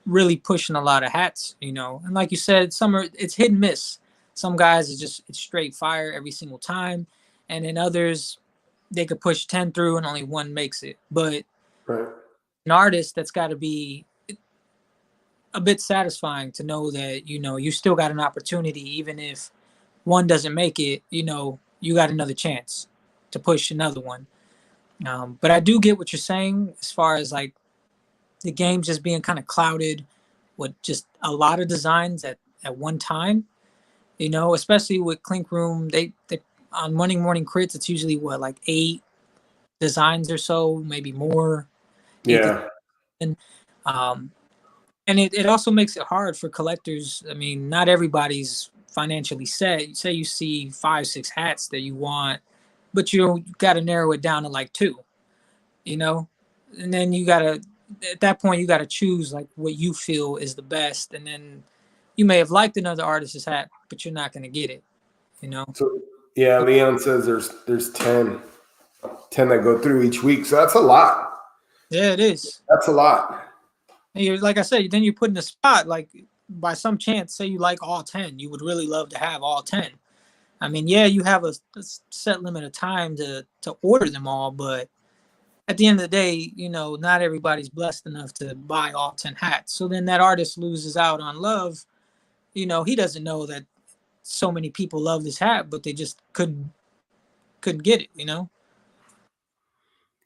really pushing a lot of hats, and like you said, it's hit and miss. Some guys it's straight fire every single time, and then others, they could push 10 through and only one makes it. But right. An artist, that's got to be a bit satisfying to know that you still got an opportunity, even if one doesn't make it. You got another chance to push another one. But I do get what you're saying as far as like the game just being kind of clouded with just a lot of designs at one time. Especially with Clink Room, they on Monday morning crits, it's usually like 8 designs or so, maybe more. Yeah. And it also makes it hard for collectors. Not everybody's financially set. Say you see 5-6 hats that you want, but you got to narrow it down to like 2, and then at that point you got to choose like what you feel is the best. And then you may have liked another artist's hat, but you're not going to get it, So yeah, Leon says there's 10 that go through each week. So that's a lot. Yeah, it is. That's a lot. And you're, like I said, then you put in a spot, like by some chance, say you like all 10, you would really love to have all 10. Yeah, you have a set limit of time to order them all, but at the end of the day, not everybody's blessed enough to buy all 10 hats. So then that artist loses out on love. He doesn't know that so many people love this hat, but they just couldn't get it,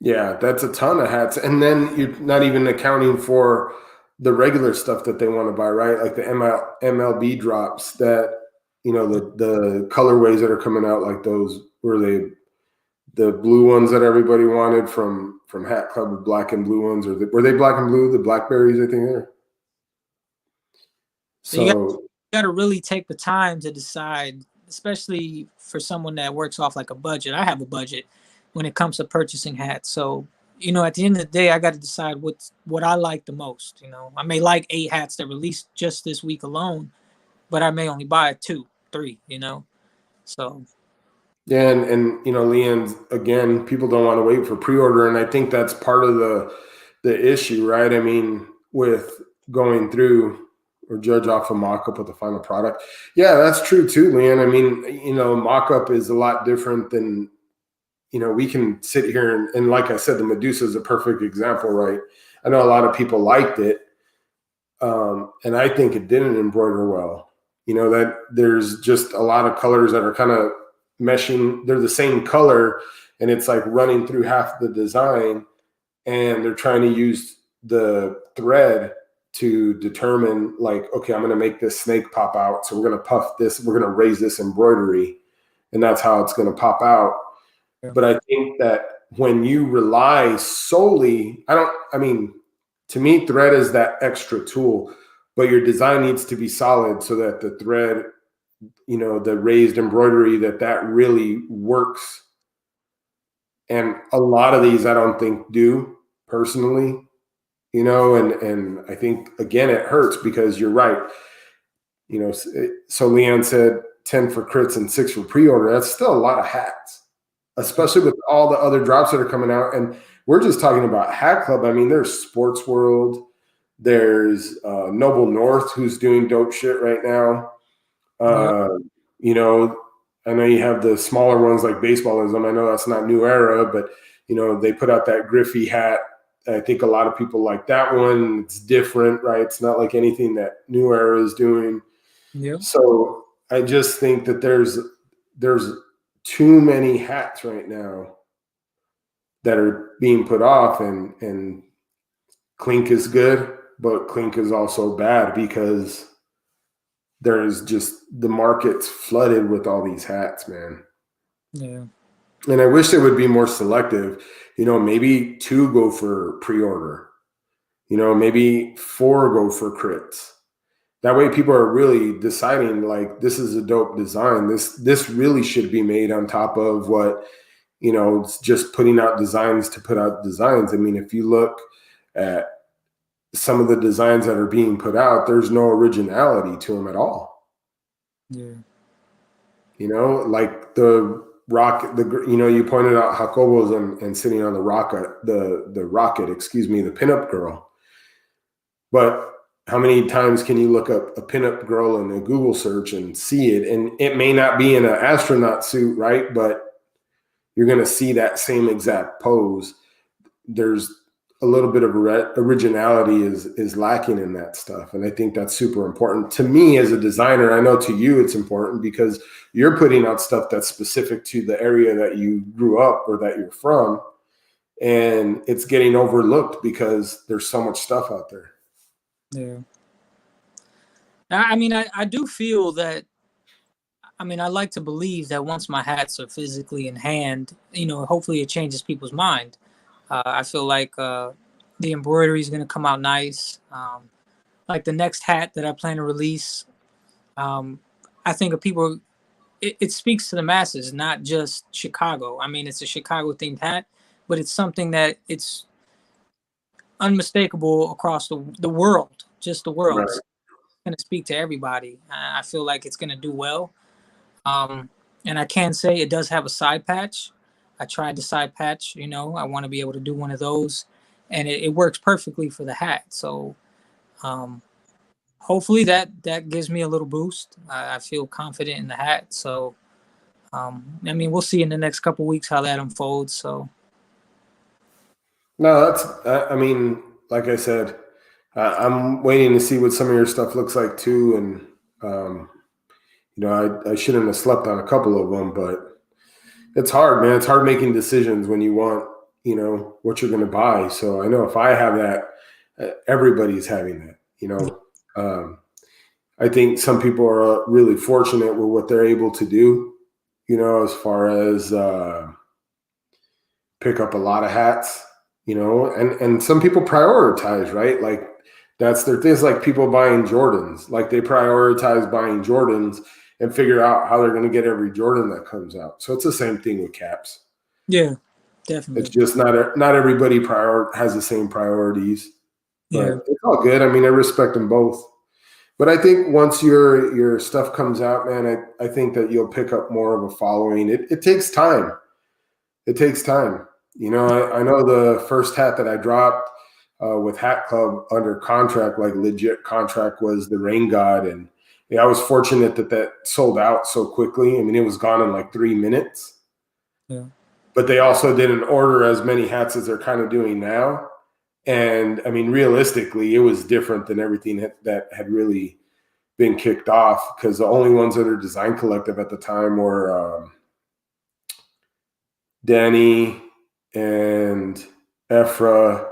Yeah, that's a ton of hats. And then you're not even accounting for the regular stuff that they want to buy, right? Like the MLB drops that, the colorways that are coming out, like those, the blue ones that everybody wanted from HatClub, the black and blue ones, were they black and blue, the blackberries, I think they're. So got to really take the time to decide, especially for someone that works off like a budget. I have a budget when it comes to purchasing hats. So, you know, at the end of the day, I got to decide what I like the most. You know, I may like 8 hats that released just this week alone, but I may only buy 2, 3, you know? So, Yeah, and you know, Leanne's again, people don't want to wait for pre-order, and I think that's part of the issue, right? I mean, with going through or judge off a mock-up with the final product. Yeah, that's true too, Leanne. I mean, you know, mock-up is a lot different than, you know, we can sit here and like I said, the Medusa is a perfect example, right? I know a lot of people liked it, and I think it didn't embroider well. You know, that there's just a lot of colors that are kind of meshing. They're the same color, and it's like running through half the design, and they're trying to use the thread to determine, like, okay, I'm going to make this snake pop out, so we're going to puff this, we're going to raise this embroidery, and that's how it's going to pop out. yeah. But I think that when you rely solely, I mean, to me, thread is that extra tool, but your design needs to be solid so that the thread, you know, the raised embroidery, that really works. And a lot of these I don't think do, personally, you know, and I think, again, it hurts because you're right. You know, so Leanne said 10 for crits and 6 for pre-order. That's still a lot of hats, especially with all the other drops that are coming out. And we're just talking about Hat Club. I mean, there's Sports World, there's Noble North, who's doing dope shit right now. Yeah. You know, I know you have the smaller ones like Baseballism. I know that's not New Era, but you know, they put out that Griffey hat. I think a lot of people like that one. It's different, right? It's not like anything that New Era is doing. Yeah. So I just think that there's too many hats right now that are being put off, and Clink is good, but Clink is also bad because there's just the market's flooded with all these hats, man. Yeah. And I wish they would be more selective. You know, maybe 2 go for pre-order. You know, maybe 4 go for crits. That way people are really deciding, like, this is a dope design. This really should be made on top of what, you know, it's just putting out designs to put out designs. I mean, if you look at some of the designs that are being put out, there's no originality to them at all. Yeah. You know, like the rocket, you know, you pointed out Jacobo's and sitting on the rocket, the rocket, excuse me, the pinup girl. But how many times can you look up a pinup girl in a Google search and see it? And it may not be in an astronaut suit, right? But you're going to see that same exact pose. There's a little bit of originality is lacking in that stuff. And I think that's super important to me as a designer. I know to you it's important because you're putting out stuff that's specific to the area that you grew up or that you're from. And it's getting overlooked because there's so much stuff out there. Yeah. I mean, I do feel that, I mean, I like to believe that once my hats are physically in hand, you know, hopefully it changes people's mind. I feel like the embroidery is going to come out nice. Like the next hat that I plan to release, I think of people, it speaks to the masses, not just Chicago. I mean, it's a Chicago themed hat, but it's something that it's unmistakable across the world, just the world. Right. It's going to speak to everybody. I feel like it's going to do well. And I can say it does have a side patch. I tried the side patch, you know, I want to be able to do one of those, and it works perfectly for the hat. So hopefully that gives me a little boost. I feel confident in the hat. So, I mean, we'll see in the next couple of weeks how that unfolds. So. No, I mean, like I said, I'm waiting to see what some of your stuff looks like too. And, you know, I shouldn't have slept on a couple of them, but it's hard, man. It's hard making decisions when you want, you know, what you're going to buy. So I know if I have that, everybody's having that, you know. I think some people are really fortunate with what they're able to do, you know, as far as pick up a lot of hats, you know, and some people prioritize, right? Like That's their thing. It's like people buying Jordans. Like they prioritize buying Jordans and figure out how they're going to get every Jordan that comes out. So it's the same thing with caps. Yeah, definitely. It's just not everybody has the same priorities, but it's all good. I mean, I respect them both. But I think once your stuff comes out, man, I think that you'll pick up more of a following. It takes time. It takes time. You know, I know the first hat that I dropped with HatClub under contract, like legit contract, was the Rain God. And I was fortunate that sold out so quickly. I mean, it was gone in like 3 minutes. Yeah. But they also didn't order as many hats as they're kind of doing now. And I mean, realistically, it was different than everything that had really been kicked off, because the only ones that are Design Collective at the time were Danny and Ephra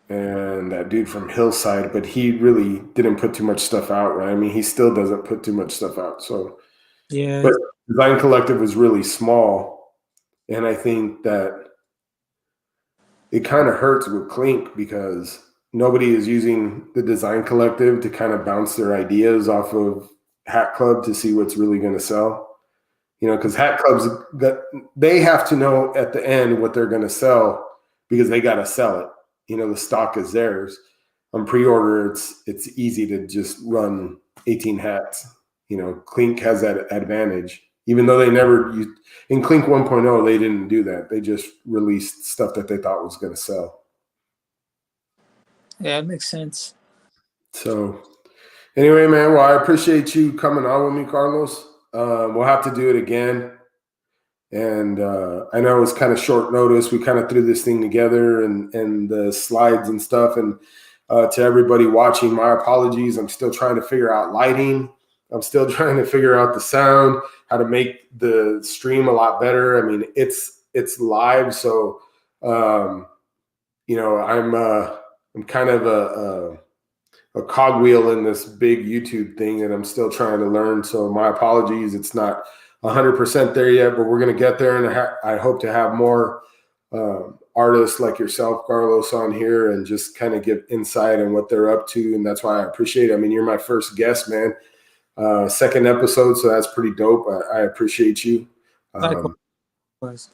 and that dude from Hillside, but he really didn't put too much stuff out, right? I mean, he still doesn't put too much stuff out. So, yeah. But Design Collective was really small, and I think that it kind of hurts with Clink because nobody is using the Design Collective to kind of bounce their ideas off of HatClub to see what's really going to sell. You know, because HatClubs, they have to know at the end what they're going to sell because they got to sell it. You know, the stock is theirs. On pre-order, it's easy to just run 18 hats. You know, Clink has that advantage. Even though they never used, in Clink 1.0, they didn't do that. They just released stuff that they thought was going to sell. Yeah, it makes sense. So anyway, man, well, I appreciate you coming on with me, Carlos. We'll have to do it again. And I know it was kind of short notice. We kind of threw this thing together and the slides and stuff. And to everybody watching, my apologies. I'm still trying to figure out lighting. I'm still trying to figure out the sound, how to make the stream a lot better. I mean, it's live, so you know, I'm kind of a cogwheel in this big YouTube thing that I'm still trying to learn. So my apologies. It's not 100% there yet, but we're going to get there. And I hope to have more artists like yourself, Carlos, on here and just kind of give insight on what they're up to. And that's why I appreciate it. I mean, you're my first guest, man. Second episode, so that's pretty dope. I appreciate you. Likewise.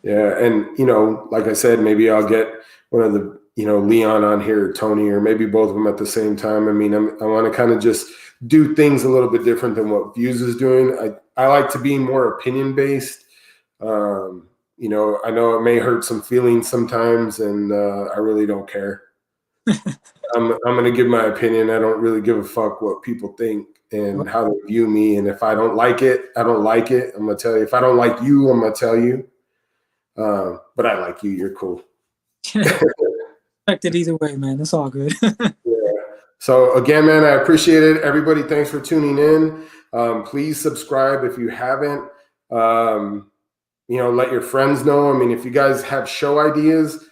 Yeah, and you know, like I said, maybe I'll get one of the, you know, Leon on here, or Tony, or maybe both of them at the same time. I mean, I want to kind of just do things a little bit different than what Views is doing. I like to be more opinion based. You know it may hurt some feelings sometimes, and I really don't care. I'm going to give my opinion. I don't really give a fuck what people think and how they view me. And if I don't like it, I don't like it. I'm going to tell you. If I don't like you, I'm going to tell you. But I like you. You're cool. Expected either way, man. That's all good. Yeah. So again, man, I appreciate it. Everybody, thanks for tuning in. Please subscribe if you haven't. You know, let your friends know. I mean, if you guys have show ideas,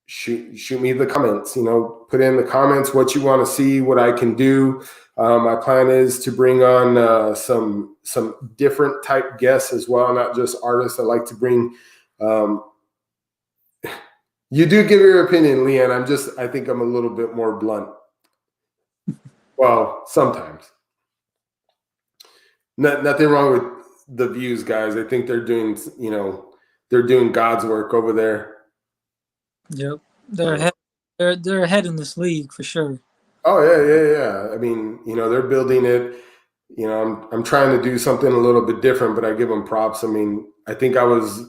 shoot me the comments. You know, put in the comments what you want to see, what I can do. My plan is to bring on some different type guests as well, not just artists. I like to bring. You do give your opinion, Leanne. I think I'm a little bit more blunt. Well, sometimes. Nothing wrong with the Views, guys. I think they're doing, you know, they're doing God's work over there. Yep, they're ahead in this league for sure. Oh yeah. I mean, you know, they're building it. You know, I'm trying to do something a little bit different, but I give them props. I mean, I think I was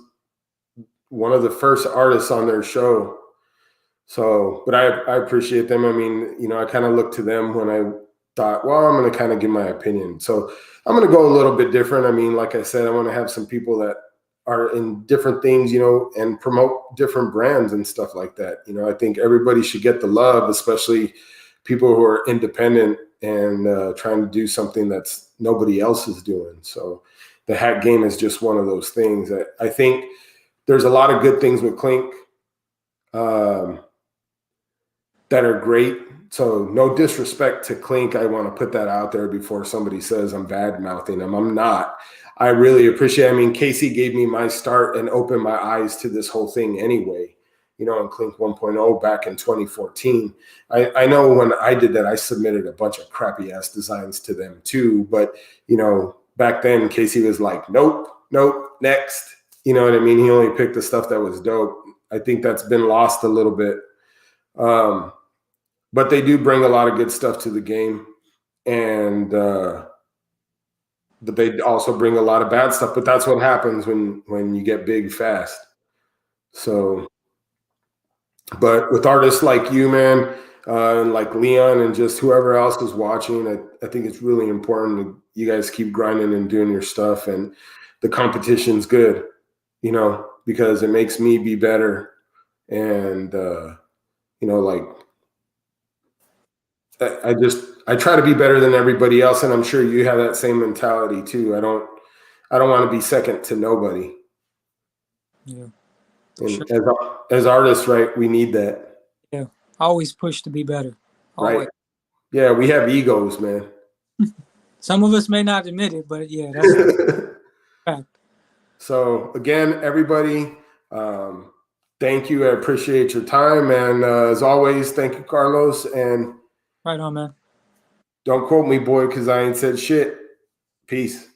one of the first artists on their show. So, but I appreciate them. I mean, you know, I kind of looked to them when I thought, well, I'm going to kind of give my opinion. So I'm going to go a little bit different. I mean, like I said, I want to have some people that are in different things, you know, and promote different brands and stuff like that. You know, I think everybody should get the love, especially people who are independent and trying to do something that's nobody else is doing. So the hat game is just one of those things that I think there's a lot of good things with Clink that are great. So no disrespect to Clink. I want to put that out there before somebody says I'm bad mouthing them. I'm not. I really appreciate it. I mean, Casey gave me my start and opened my eyes to this whole thing anyway. you know, in Clink 1.0 back in 2014. I know when I did that, I submitted a bunch of crappy ass designs to them too. But, you know, back then Casey was like, nope, next. You know what I mean? He only picked the stuff that was dope. I think that's been lost a little bit. But they do bring a lot of good stuff to the game. And but they also bring a lot of bad stuff. But that's what happens when you get big fast. So, but with artists like you, man, and like Leon and just whoever else is watching, I think it's really important that you guys keep grinding and doing your stuff. And the competition's good, you know, because it makes me be better. And, you know, like, I try to be better than everybody else, and I'm sure you have that same mentality too. I don't want to be second to nobody. Yeah. And as artists, right, we need that. Yeah. Always push to be better. Always. Right. Yeah, we have egos, man. Some of us may not admit it, but yeah, that's a fact. So again, everybody, thank you. I appreciate your time, and as always, thank you, Carlos. And right on, man. Don't quote me, boy, because I ain't said shit. Peace.